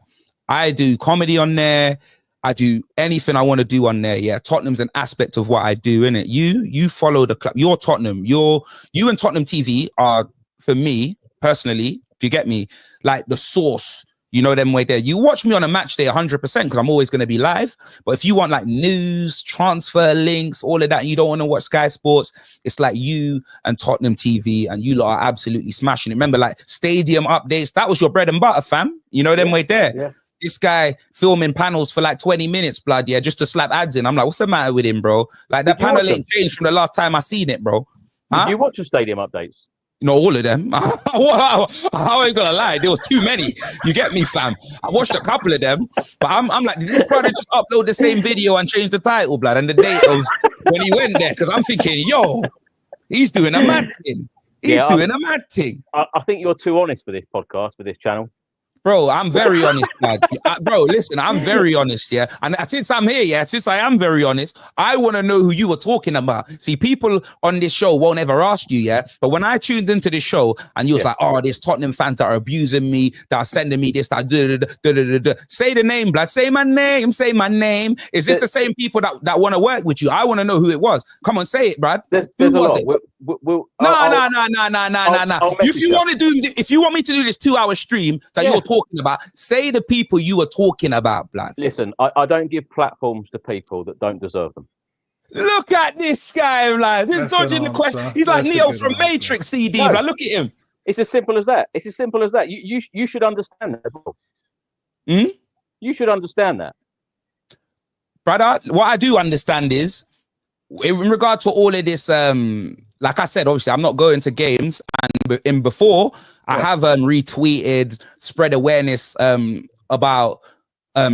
I do comedy on there. I do anything I want to do on there. Yeah. Tottenham's an aspect of what I do, innit? You follow the club. You're Tottenham. You and Tottenham TV are, for me personally, if you get me, like the source. You know them way there. You watch me on a match day 100% because I'm always going to be live. But if you want like news, transfer links, all of that, and you don't want to watch Sky Sports, it's like you and Tottenham TV, and you lot are absolutely smashing it. Remember, like stadium updates, that was your bread and butter, fam. You know them way there. Yeah. This guy filming panels for like 20 minutes, blood, yeah, just to slap ads in. I'm like, what's the matter with him, bro? Like that panel ain't changed from the last time I seen it, bro. Did you watch the stadium updates? No, all of them. I ain't gonna lie, there was too many. You get me, fam? I watched a couple of them, but I'm like, did this brother just upload the same video and change the title, blood, and the date of when he went there? Because I'm thinking, yo, he's doing a mad thing. He's doing a mad thing. I think you're too honest for this podcast, for this channel. Bro, I'm very honest, lad. Bro, listen, I'm very honest, yeah. And since I'm here, yeah, since I am very honest, I want to know who you were talking about. See, people on this show won't ever ask you, yeah. But when I tuned into the show and you was like, oh, there's Tottenham fans that are abusing me, that are sending me this, that, say the name, blood. Say my name, say my name. Is this the same people that want to work with you? I want to know who it was. Come on, say it, Brad. There's a lot. No. If you want me to do this 2-hour stream that you're talking about, say the people you were talking about, blood. Listen, I don't give platforms to people that don't deserve them. Look at this guy, like he's dodging the question. He's like Neo from Matrix CD, no, like, look at him. It's as simple as that. It's as simple as that. You should understand that as well. You should understand that. Brother, what I do understand is, in regard to all of this, like I said, obviously, I'm not going to games. And before, I have retweeted, spread awareness about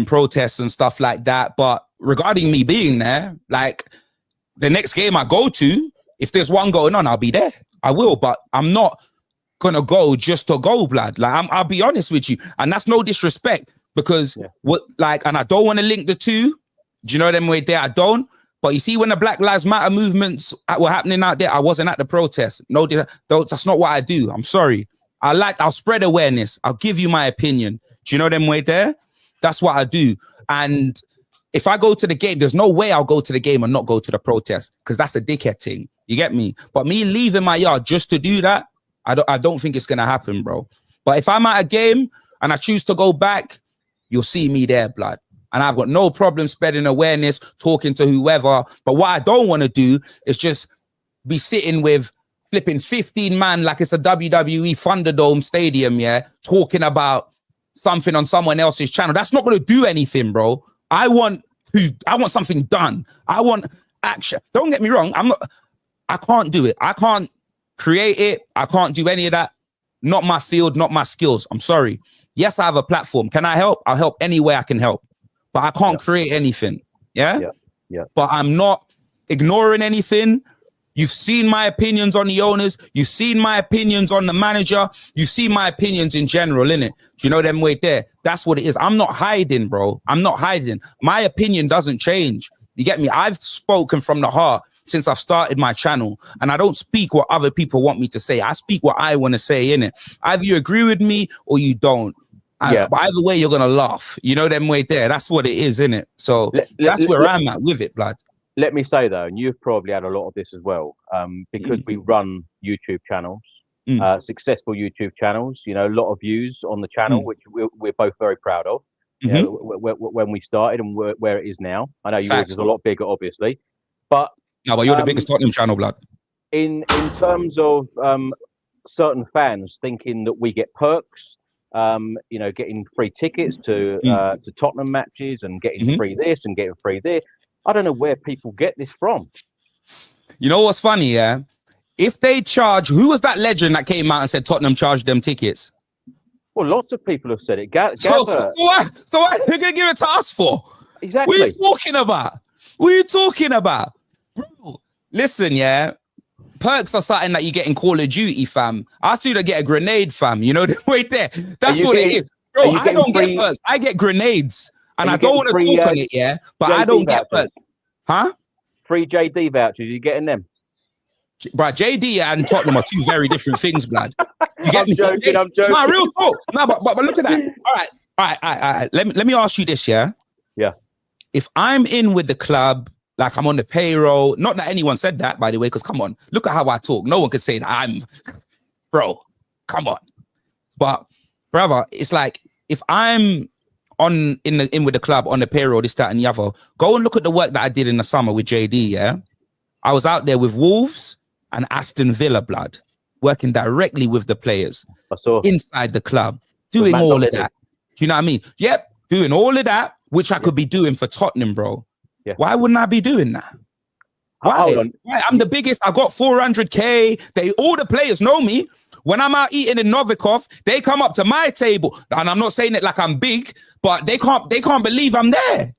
protests and stuff like that. But regarding me being there, like the next game I go to, if there's one going on, I'll be there. I will, but I'm not going to go just to go, blood. Like, I'll be honest with you. And that's no disrespect because and I don't want to link the two. Do you know them way there? I don't. But you see, when the Black Lives Matter movements were happening out there, I wasn't at the protest. No, that's not what I do. I'm sorry. I'll spread awareness. I'll give you my opinion. Do you know them way there? That's what I do. And if I go to the game, there's no way I'll go to the game and not go to the protest because that's a dickhead thing. You get me? But me leaving my yard just to do that, I don't think it's gonna happen, bro. But if I'm at a game and I choose to go back, you'll see me there, blood. And I've got no problem spreading awareness, talking to whoever. But what I don't want to do is just be sitting with flipping 15 man like it's a WWE Thunderdome stadium, yeah, talking about something on someone else's channel. That's not going to do anything, bro. I want something done. I want action. Don't get me wrong. I can't do it. I can't create it. I can't do any of that. Not my field, not my skills. I'm sorry. Yes, I have a platform. Can I help? I'll help any way I can help. But I can't create anything. Yeah. But I'm not ignoring anything. You've seen my opinions on the owners. You've seen my opinions on the manager. You see my opinions in general, innit? Do you know them way there? That's what it is. I'm not hiding, bro. I'm not hiding. My opinion doesn't change. You get me? I've spoken from the heart since I've started my channel. And I don't speak what other people want me to say. I speak what I want to say, innit? Either you agree with me or you don't. But either way, you're going to laugh. You know them way there. That's what it is, innit? So that's where I'm at with it, blood. Let me say, though, and you've probably had a lot of this as well, because we run YouTube channels, successful YouTube channels, you know, a lot of views on the channel, which we're both very proud of. You know, when we started and where it is now. I know yours is a lot bigger, obviously. But you're the biggest Tottenham channel, blood. In terms of certain fans thinking that we get perks, you know, getting free tickets to Tottenham matches and getting free this and getting free this. I don't know where people get this from. You know what's funny, yeah? If they charge, who was that legend that came out and said Tottenham charged them tickets? Well, lots of people have said it. So what are you going to give it to us for? Exactly. What are you talking about? What are you talking about? Bro, listen, yeah? Perks are something that you get in Call of Duty, fam. I see to get a grenade, fam. You know, wait there. That's what it is. Bro, I don't get perks. I get grenades. And I don't want to talk on it, yeah? But I don't get perks. Huh? Free JD vouchers. You getting them? Bro, JD and Tottenham are two very different things, blood. You get me? I'm joking. No, real talk. No, but look at that. All right. Let me ask you this, yeah? Yeah. If I'm in with the club, like I'm on the payroll, not that anyone said that, by the way, because come on, look at how I talk. No one could say that bro, come on. But, brother, it's like, if I'm in with the club on the payroll, this, that, and the other, go and look at the work that I did in the summer with JD. Yeah, I was out there with Wolves and Aston Villa, blood, working directly with the players inside the club, doing all of that. Do you know what I mean? Yep, doing all of that, which I could be doing for Tottenham, bro. Yeah. Why wouldn't I be doing that? Why? I'm the biggest. I got 400K. All the players know me. When I'm out eating in Novikov, they come up to my table, and I'm not saying it like I'm big, but they can't believe I'm there.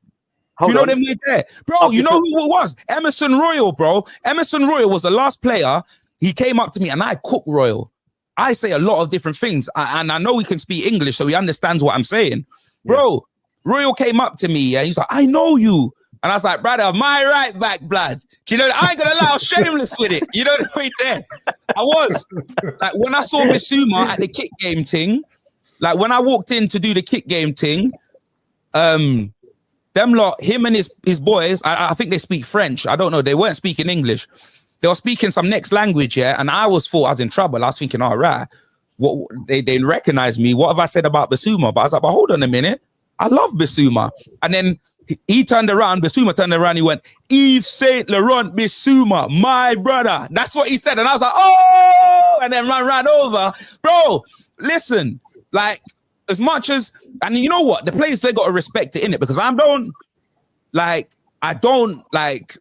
You know them there, bro. You know who it was? Emerson Royal, bro. Emerson Royal was the last player. He came up to me, and I cook Royal. I say a lot of different things, and I know he can speak English, so he understands what I'm saying, bro. Royal came up to me, and he's like, "I know you." And I was like, brother, my right back, blood. Do you know, I ain't gonna lie, I was shameless with it. You know the way there. I was. Like when I saw Bissouma at the kick game thing, like when I walked in to do the kick game thing, them lot, him and his boys, I think they speak French. I don't know, they weren't speaking English. They were speaking some next language, yeah. And I thought I was in trouble. I was thinking, all right, what they recognize me. What have I said about Bissouma? But I was like, but hold on a minute. I love Bissouma. And then he turned around, Bissouma turned around, he went, Yves Saint Laurent Bissouma, my brother. That's what he said. And I was like, oh, and then ran over. Bro, listen, like, as much as, and you know what? The players, they got to respect it, innit? Because I don't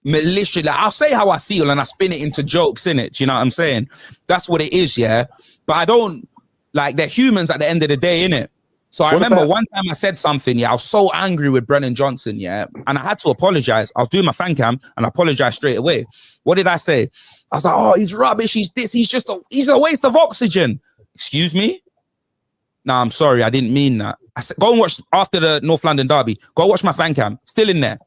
malicious. Like, I'll say how I feel and I spin it into jokes, innit? You know what I'm saying? That's what it is, yeah? But I don't, like, they're humans at the end of the day, innit? So I remember one time I said something, yeah, I was so angry with Brennan Johnson, yeah, and I had to apologize. I was doing my fan cam and I apologized straight away. What did I say? I was like, oh, he's rubbish, he's this, he's a waste of oxygen. Excuse me? No, I'm sorry, I didn't mean that. I said, go and watch after the North London derby, go watch my fan cam, still in there.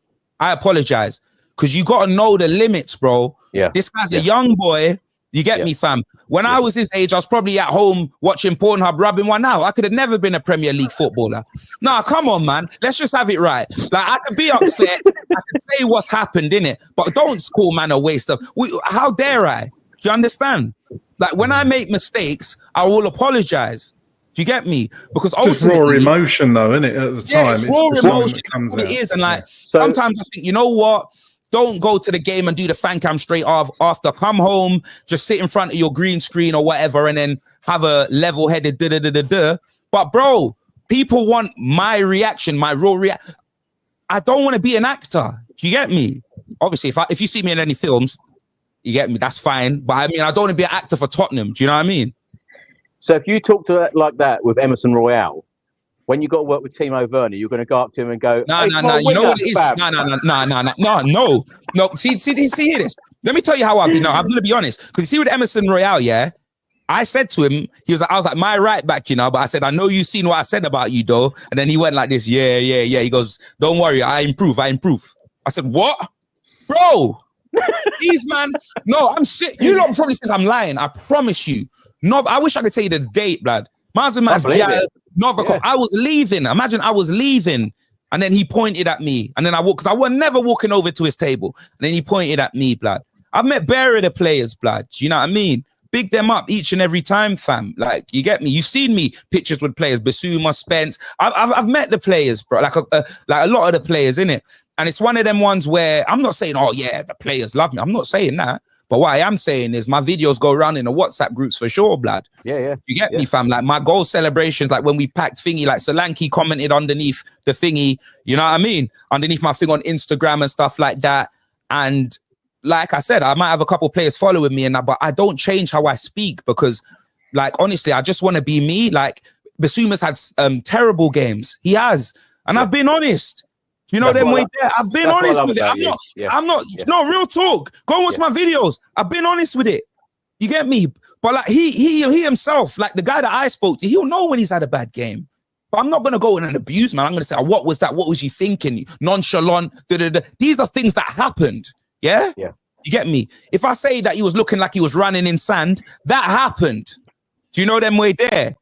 I apologize, because you got to know the limits, bro. Yeah. This guy's a young boy. You get me, fam? When I was his age, I was probably at home watching Pornhub, rubbing one out. I could have never been a Premier League footballer. Nah, come on, man. Let's just have it right. Like, I could be upset. I could say what's happened, innit? But don't call man a waste of... How dare I? Do you understand? Like, when I make mistakes, I will apologize. Do you get me? Because it's raw emotion, though, isn't it? At the time, it's raw emotion. It is, and like sometimes I think, you know what? Don't go to the game and do the fan cam straight after. Come home, just sit in front of your green screen or whatever, and then have a level-headed da-da-da-da-da. But bro, people want my reaction, my raw reaction. I don't want to be an actor. Do you get me? Obviously, if you see me in any films, you get me. That's fine. But I mean, I don't want to be an actor for Tottenham. Do you know what I mean? So if you talk to it like that with Emerson Royal, when you got to work with Timo Werner, you're going to go up to him and go, no. You know what it is? No. See this. Let me tell you how I'll be. No, I'm going to be honest. Because you see with Emerson Royal, yeah, I said to him, I was like, my right back, you know, but I said, I know you've seen what I said about you, though. And then he went like this, yeah. He goes, don't worry, I improve. I said, what? Bro, these man, no, I'm sick. You lot probably think I'm lying. I promise you. No, I wish I could tell you the date, blood. Novikov. I was leaving. Imagine I was leaving, and then he pointed at me, and then I walked, because I was never walking over to his table, and then he pointed at me, blood. I've met bare of the players, blood. You know what I mean? Big them up each and every time, fam. Like, you get me? You've seen me pictures with players, Bissouma, Spence. I've met the players, bro. Like a lot of the players, innit? And it's one of them ones where I'm not saying, oh yeah, the players love me. I'm not saying that. But what I am saying is my videos go around in the WhatsApp groups for sure, blood. Yeah. You get me, fam? Like my goal celebrations, like when we packed thingy, like Solanke commented underneath the thingy, you know what I mean? Underneath my thing on Instagram and stuff like that. And like I said, I might have a couple players following me and that, but I don't change how I speak because, like, honestly, I just want to be me. Like, Bissouma's had terrible games. He has. And I've been honest. You know them way there. I've been honest with it. I'm not. No, real talk. Go and watch my videos. I've been honest with it. You get me? But like he himself, like the guy that I spoke to, he'll know when he's had a bad game. But I'm not gonna go in and abuse, man. I'm gonna say, oh, what was that? What was you thinking? Nonchalant. These are things that happened. Yeah. You get me? If I say that he was looking like he was running in sand, that happened. Do you know them way there?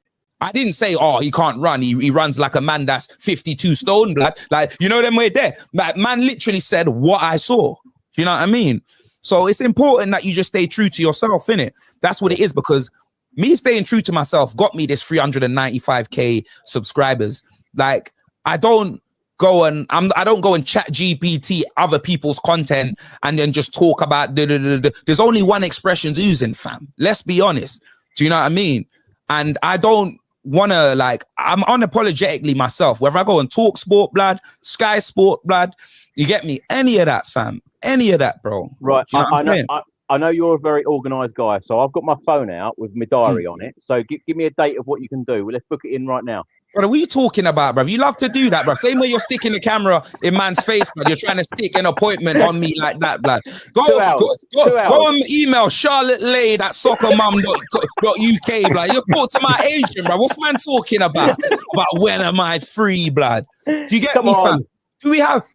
I didn't say, oh, he can't run. He runs like a man that's 52 stone, blood. Like, you know them way there. Like, man literally said what I saw. Do you know what I mean? So it's important that you just stay true to yourself, innit? That's what it is, because me staying true to myself got me this 395k subscribers. Like, I don't go and chat GPT other people's content and then just talk about there's only one Expressions Oozing, fam. Let's be honest. Do you know what I mean? And I don't want to, like, I'm unapologetically myself. Whether I go on Talk Sport, blood, Sky Sport, blood, you get me? Any of that, fam. Any of that, bro. Right. You know I know you're a very organised guy, so I've got my phone out with my diary on it. So give me a date of what you can do. Well, let's book it in right now. What are you talking about, bruv? You love to do that, bruv. Same way you're sticking the camera in man's face, bruv. You're trying to stick an appointment on me like that, blood. Go and email Charlotte Lade at soccermum.uk, blood. You talk to my agent, bruv. What's man talking about? About when am I free, blood? Do you get me, fam?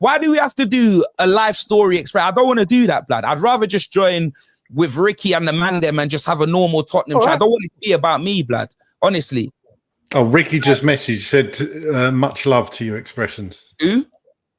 Why do we have to do a life story express? I don't want to do that, blood. I'd rather just join with Ricky and the man them and just have a normal Tottenham chat. I don't want it to be about me, blood. Honestly. Oh, Ricky just messaged, said much love to you, Expressions. Who?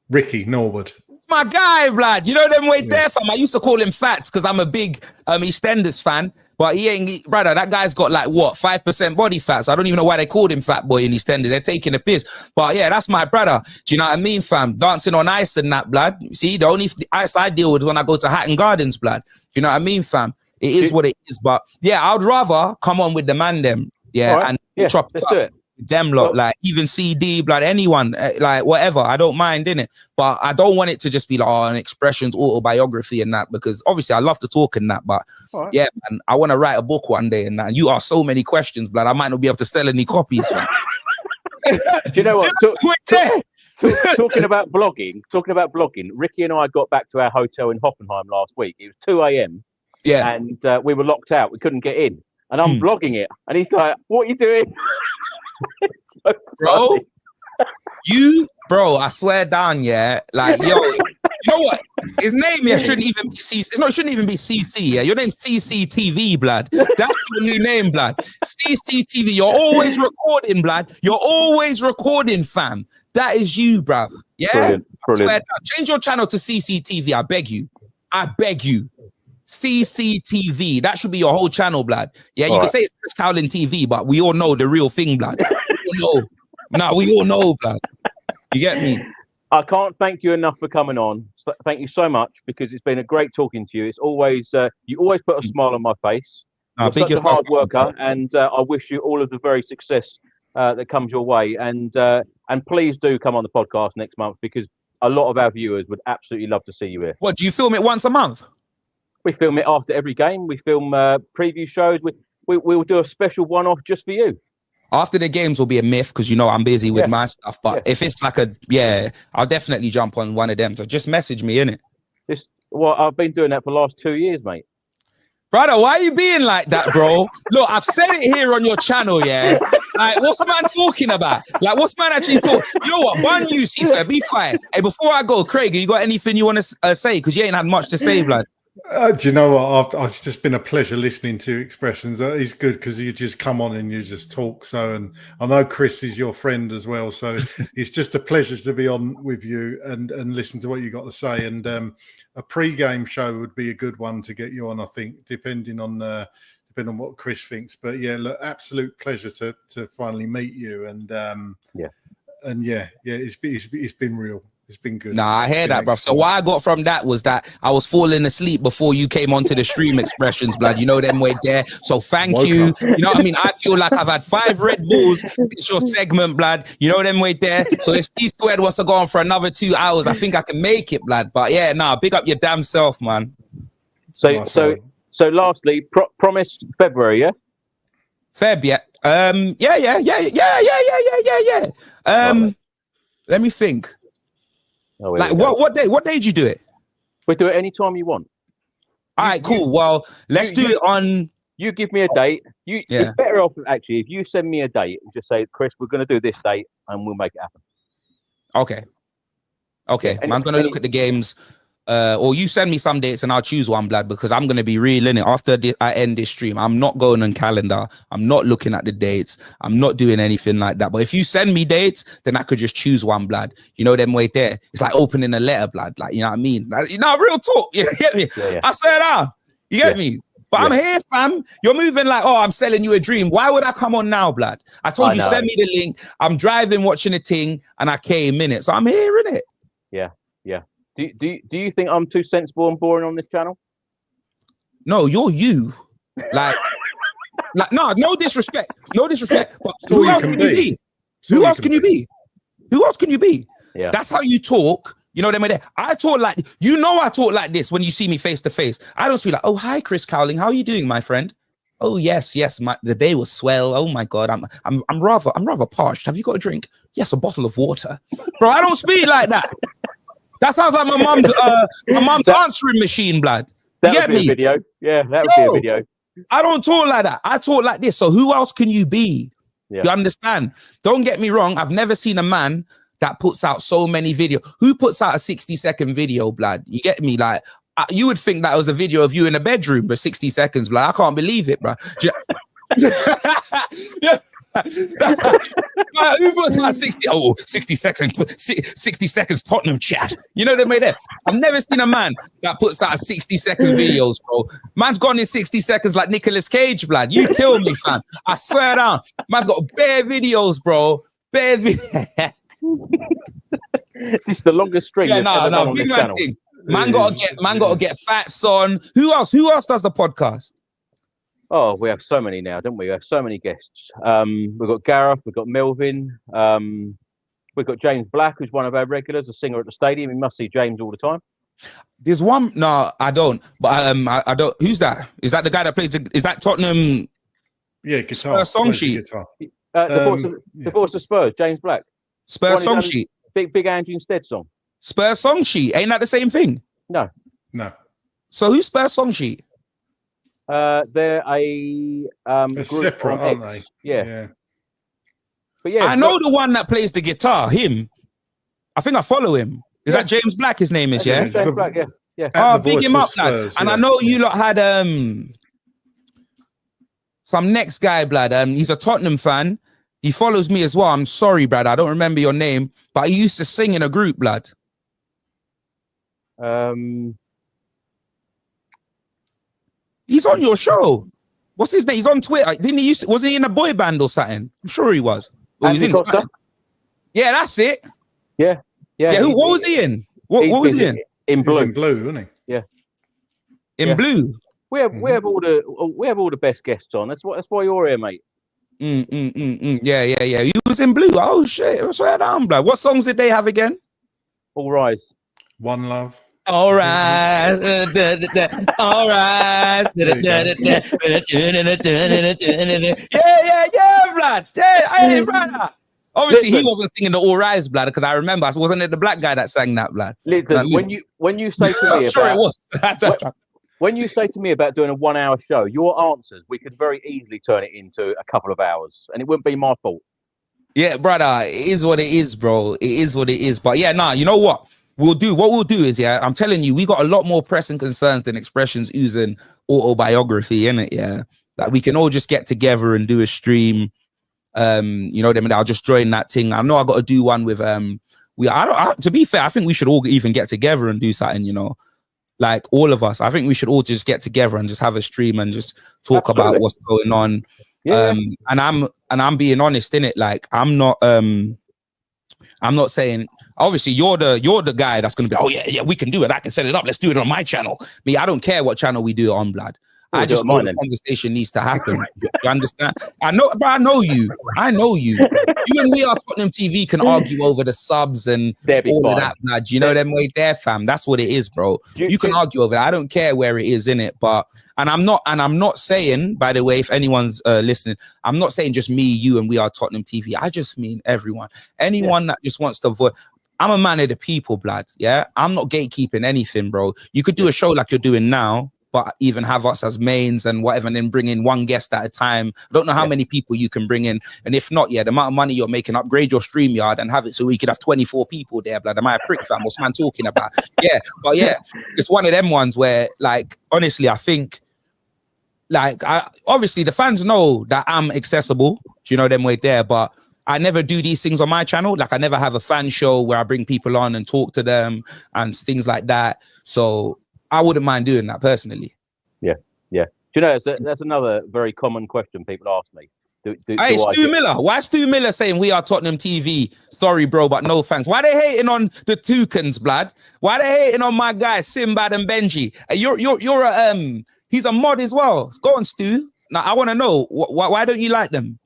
Ricky Norwood. It's my guy, blood. You know them way there, fam. I used to call him Fats because I'm a big EastEnders fan. But he ain't, brother, that guy's got like, what, 5% body fat. So I don't even know why they called him Fat Boy in EastEnders. They're taking a piss. But yeah, that's my brother. Do you know what I mean, fam? Dancing on ice and that, blood. See, the only ice I deal with is when I go to Hatton Gardens, blood. Do you know what I mean, fam? It is what it is. But yeah, I'd rather come on with the man them. Yeah, right. And chop let's do it. Them lot, like even CD, blood, anyone, like whatever. I don't mind, innit? But I don't want it to just be like, an Expressions autobiography and that, because obviously I love to talk and that. But yeah, man, I want to write a book one day and that. You ask so many questions, blood. I might not be able to sell any copies. Do you know what? Talking about blogging, Ricky and I got back to our hotel in Hoffenheim last week. It was 2 a.m. Yeah, and we were locked out. We couldn't get in. And I'm blogging it. And he's like, what are you doing? So bro, I swear down, yeah. Like, yo, you know what? His name here shouldn't even be CC. It shouldn't even be CC, yeah. Your name's CCTV, blood. That's your new name, blood. CCTV. You're always recording, blood. You're always recording, fam. That is you, bruv. Yeah? Brilliant. I swear down. Change your channel to CCTV, I beg you. I beg you. CCTV. That should be your whole channel, blood. Yeah, you can say it's Chris Cowlin TV, but we all know the real thing, blood. We all know, blood. You get me? I can't thank you enough for coming on. Thank you so much, because it's been a great talking to you. It's always you always put a smile on my face. You're such a hard worker, and I wish you all of the very success that comes your way. And please do come on the podcast next month, because a lot of our viewers would absolutely love to see you here. What, do you film it once a month? We film it after every game. We film preview shows. We'll do a special one-off just for you. After the games will be a myth, because you know I'm busy with my stuff. But if it's like I'll definitely jump on one of them. So just message me, innit? I've been doing that for the last 2 years, mate. Brother, why are you being like that, bro? Look, I've said it here on your channel, yeah? Like, what's man talking about? Like, what's man actually talking? You know what? Bun you, C-Square, be quiet. Hey, before I go, Craig, you got anything you want to say? Because you ain't had much to say, blood. Do you know what? It's just been a pleasure listening to Expressions. It's good because you just come on and you just talk. So, and I know Chris is your friend as well. So it's just a pleasure to be on with you and listen to what you got to say. And a pre-game show would be a good one to get you on, I think, depending on what Chris thinks. But yeah, look, absolute pleasure to finally meet you. And it's been real. It's been good. Nah, I hear that, bro. So what I got from that was that I was falling asleep before you came onto the stream, Expressions, blood. You know them way there. So thank you. You know what I mean? I feel like I've had 5 Red Bulls. It's your segment, blood. You know them way there. So if T-Squared wants to go on for another 2 hours, I think I can make it, blood. But yeah, big up your damn self, man. So lastly, promise February, yeah? Feb, yeah. Yeah. Let me think. Oh, like what day? What day did you do it? We do it anytime you want. All right, cool. Well, let's do it on. You give me a date. It's better off actually if you send me a date and just say, Chris, we're going to do this date, and we'll make it happen. Okay. I'm going to look at the games. Or you send me some dates and I'll choose one, blood, because I'm going to be real in it. After I end this stream, I'm not going on calendar. I'm not looking at the dates. I'm not doing anything like that. But if you send me dates, then I could just choose one, blood. You know them way there. It's like opening a letter, blood. Like, you know what I mean? Like, real talk. You get me? Yeah. I swear that. You get me? But I'm here, fam. You're moving like, oh, I'm selling you a dream. Why would I come on now, blood? I told you, send me the link. I'm driving, watching a thing, and I came in it. So I'm here in it. Yeah, yeah. Do you think I'm too sensible and boring on this channel? No, you're you. Like no disrespect. No disrespect. But who else can you be? Who else can you be? Who else can you be? Yeah. That's how you talk. You know what I mean? I talk like, I talk like this when you see me face to face. I don't speak like, oh, hi, Chris Cowlin. How are you doing, my friend? Oh, yes. The day was swell. Oh my God. I'm rather parched. Have you got a drink? Yes, a bottle of water. Bro, I don't speak like that. That sounds like my mom's answering machine, blood. You get me? A video. Yeah, that would be a video. I don't talk like that. I talk like this. So who else can you be? Yeah. You understand? Don't get me wrong. I've never seen a man that puts out so many videos. Who puts out a 60-second video, blood? You get me? Like, you would think that was a video of you in a bedroom, but 60 seconds, blood. I can't believe it, bro. Who puts out 60 seconds Tottenham chat? You know what I mean? There. I've never seen a man that puts out 60-second videos, bro. Man's gone in 60 seconds like Nicolas Cage, blood. You kill me, fam. I swear down. Man's got bare videos, bro. Bare videos. This is the longest string. Yeah, no. Big man thing. Man gotta get facts on. Who else does the podcast? Oh, we have so many now, don't we? We have so many guests. We've got Gareth, we've got Melvin, we've got James Black, who's one of our regulars, a singer at the stadium. You must see James all the time. There's one. No, I don't. But I don't. Who's that? Is that the guy that plays? Is that Tottenham? Yeah, guitar. Song sheet. The voice of Spurs, James Black. Spurs song sheet. Big Andrew Instead song. Spurs song sheet. Ain't that the same thing? No. So who's Spurs song sheet? They're a they're group separate, aren't they? Yeah. But yeah, I know the one that plays the guitar. Him. I think I follow him. Is that James Black? His name is James Black. Yeah. Oh, big him up, lad. And I know you lot had some next guy, blood. He's a Tottenham fan. He follows me as well. I'm sorry, Brad. I don't remember your name, but he used to sing in a group, blood. He's on your show. What's his name? He's on Twitter. Wasn't he in a boy band or something? I'm sure he was. Well, he's in yeah, that's it. Yeah. What was he in? What was he in? In blue. In blue, wasn't he? Yeah. In blue. We have all the best guests on. That's why you're here, mate. Yeah. He was in blue. Oh shit! I swear down, blood. What songs did they have again? All Rise. One Love. All right. All right. Yeah, blood. Hey, brother. Obviously, he wasn't singing the All Rise, blood, because I remember, wasn't it the black guy that sang that, blood? Listen, when you say to me about, sure it was. When you say to me about doing a 1 hour show, your answers, we could very easily turn it into a couple of hours, and it wouldn't be my fault. Yeah, brother, it is what it is, bro. It is what it is. But yeah, you know what? What we'll do is, I'm telling you, we got a lot more pressing concerns than Expressions Oozing autobiography, innit? Yeah. Like we can all just get together and do a stream. You know what I mean? I'll just join that thing. I know I got to do one with to be fair, I think we should all even get together and do something, you know. Like all of us, I think we should all just get together and just have a stream and just talk about what's going on. Yeah. And I'm being honest in it. Like I'm not saying obviously you're the guy that's gonna be, oh yeah, we can do it. I can set it up. Let's do it on my channel. Me, I don't care what channel we do it on, blood. I just know the conversation needs to happen. You understand? I know you. You and We Are Tottenham TV can argue over the subs and all of that, blood. You know them way there, fam. That's what it is, bro. You can argue over it. I don't care where it is in it, but and I'm not saying, by the way, if anyone's listening, I'm not saying just me, you, and We Are Tottenham TV. I just mean everyone. Anyone that just wants to vote. I'm a man of the people, blood. Yeah, I'm not gatekeeping anything, bro. You could do a show like you're doing now, but even have us as mains and whatever, and then bring in one guest at a time. I don't know how many people you can bring in. And if not, the amount of money you're making, upgrade your StreamYard and have it so we could have 24 people there, blood. Am I a prick, fam? What's man talking about? Yeah, but yeah, it's one of them ones where, like, honestly, I think, like, obviously the fans know that I'm accessible. Do you know them way there? But I never do these things on my channel. Like, I never have a fan show where I bring people on and talk to them and things like that. So I wouldn't mind doing that personally. Yeah. Do you know, that's another very common question people ask me. Hey, Stu Miller. Why Stu Miller saying we are Tottenham TV? Sorry, bro, but no thanks. Why they hating on the Toucans, blood? Why they hating on my guys, Sinbad and Benji? You're a he's a mod as well. Go on, Stu. Now I want to know why don't you like them?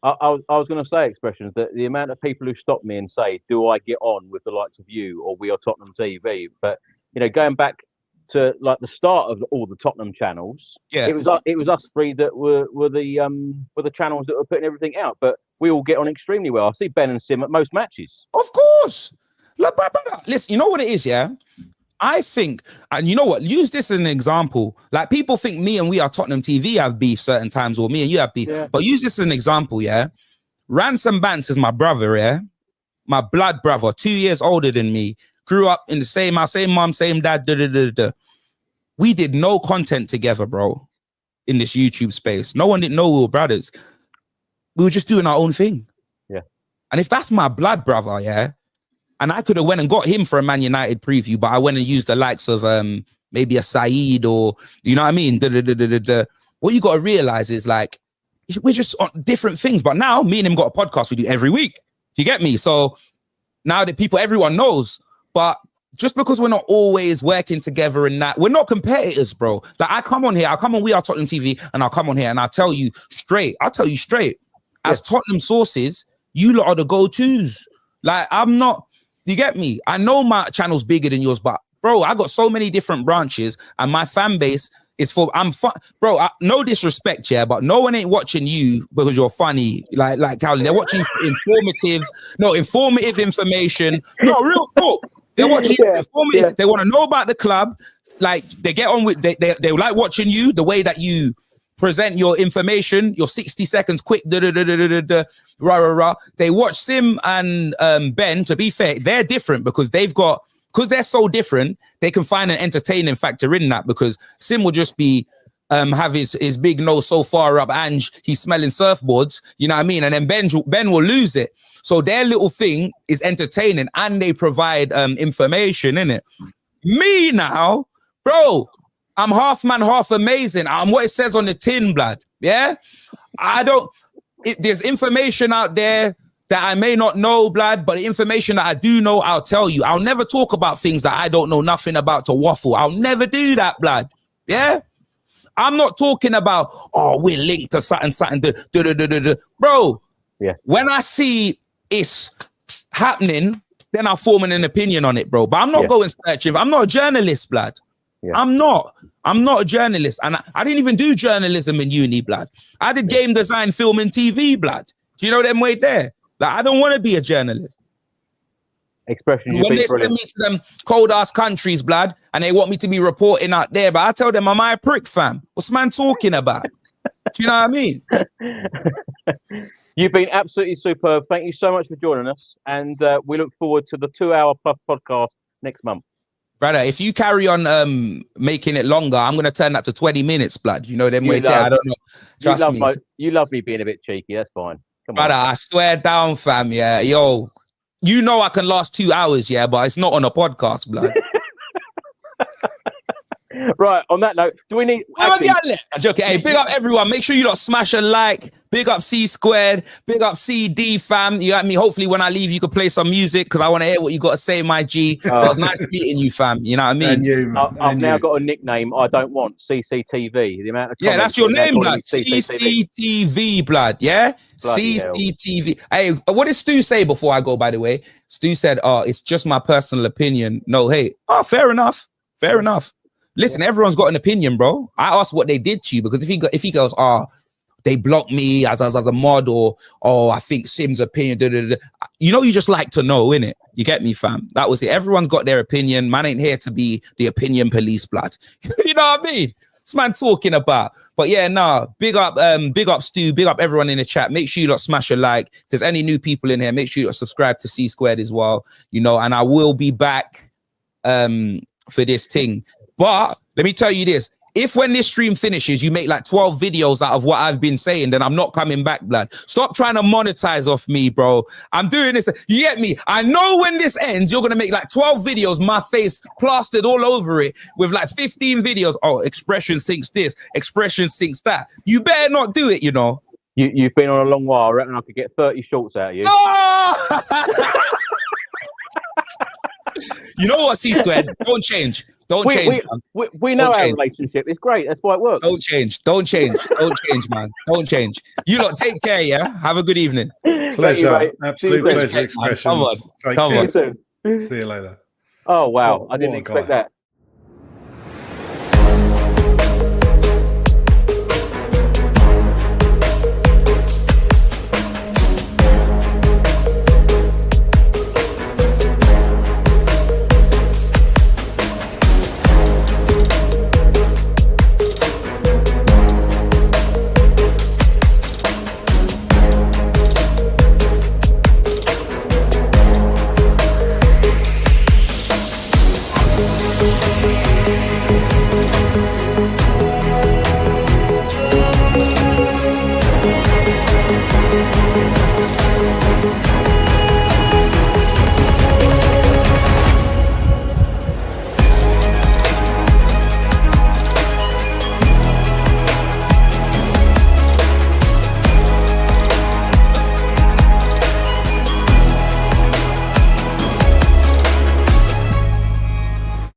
I was going to say, Expressions, that the amount of people who stop me and say, "Do I get on with the likes of you or we are Tottenham TV?" But you know, going back to like the start of all the Tottenham channels, yeah, it was us three that were the channels that were putting everything out. But we all get on extremely well. I see Ben and Sim at most matches. Of course. Look, listen, you know what it is, yeah? I think, and you know what, use this as an example. Like people think me and we are Tottenham TV have beef certain times, or me and you have beef. Yeah. But use this as an example, yeah? Ransom Bantz is my brother, yeah? My blood brother, 2 years older than me. Grew up in the same house, same mom, same dad. We did no content together, bro, in this YouTube space. No one didn't know we were brothers. We were just doing our own thing. Yeah. And if that's my blood brother, yeah, and I could have went and got him for a Man United preview, but I went and used the likes of maybe a Saeed or, you know what I mean? What you got to realize is like, we're just on different things. But now me and him got a podcast we do every week. You get me? So now that everyone knows. But just because we're not always working together in that, we're not competitors, bro. Like I'll come on We Are Tottenham TV, and I'll come on here and I'll tell you straight. As Tottenham sources, you lot are the go-tos. Like I'm not, you get me? I know my channel's bigger than yours, but bro, I got so many different branches and my fan base is for, bro, no disrespect, yeah, but no one ain't watching you because you're funny. Like Cowlin, they're watching informative information. No, real talk. They're watching informative. Yeah. They want to know about the club. Like they get on with, they like watching you, the way that you present your information, your 60 seconds quick, rah. They watch Sim and Ben, to be fair, they're different because they're so different, they can find an entertaining factor in that because Sim will just be have his big nose so far up and he's smelling surfboards, you know what I mean? And then Ben will lose it. So their little thing is entertaining and they provide information, innit? Me now, bro, I'm half man, half amazing. I'm what it says on the tin, blood. Yeah? There's information out there that I may not know, blood, but the information that I do know, I'll tell you. I'll never talk about things that I don't know nothing about to waffle. I'll never do that, blood. Yeah? I'm not talking about, oh, we're linked to something. Bro, yeah. When I see it's happening, then I'll form an opinion on it, bro. But I'm not going searching. I'm not a journalist, blood. Yeah. I'm not a journalist. And I didn't even do journalism in uni, blood. I did game design, film, and TV, blood. Do you know them way there? Like, I don't want to be a journalist. Expression. When they send me to them cold ass countries, blood, and they want me to be reporting out there, but I tell them, am I a prick, fam? What's man talking about? Do you know what I mean? You've been absolutely superb. Thank you so much for joining us. And we look forward to the 2-hour plus podcast next month. Brother, if you carry on making it longer, I'm going to turn that to 20 minutes, blood. You know them way there. I don't know. Trust me. You love me being a bit cheeky. That's fine. Come brother, on. I swear down, fam. Yeah, yo. You know I can last 2 hours, yeah, but it's not on a podcast, blood. Right, on that note, do we need... I'm joking. Hey, big up everyone. Make sure you lot smash a like. Big up C Squared. Big up CD, fam. You got me? Hopefully when I leave, you can play some music because I want to hear what you got to say, my G. It was nice meeting you, fam. You know what I mean? I've now got a nickname I don't want. CCTV. The amount of that's your name, blood. CCTV, blood. Yeah? Bloody CCTV. Hell. Hey, what did Stu say before I go, by the way? Stu said, it's just my personal opinion. No, hey. Oh, fair enough. Fair enough. Listen, everyone's got an opinion, bro. I asked what they did to you because if he goes, they blocked me as a mod, or I think Sim's opinion, you know, you just like to know, innit? You get me, fam? That was it. Everyone's got their opinion. Man ain't here to be the opinion police, blood. You know what I mean? This man talking about. But yeah, big up Stu, big up everyone in the chat. Make sure you lot smash a like. If there's any new people in here, make sure you lot subscribe to C Squared as well. You know, and I will be back for this thing. But let me tell you this. if when this stream finishes, you make like 12 videos out of what I've been saying, then I'm not coming back, blood. Stop trying to monetize off me, bro. I'm doing this. You get me? I know when this ends, you're going to make like 12 videos, my face plastered all over it with like 15 videos. Oh, expression thinks this, expression thinks that. You better not do it, you know. You've been on a long while. I reckon I could get 30 shorts out of you. No! You know what, C-Squared? Don't change. Don't change. We know our relationship. It's great. That's why it works. Don't change. Don't change. Don't change, man. Don't change. You lot take care, yeah? Have a good evening. Pleasure. You, absolute pleasure. Respect, Expressions. come on. Take Come care. on. See you later. Oh, wow. I didn't expect that. We'll be right back.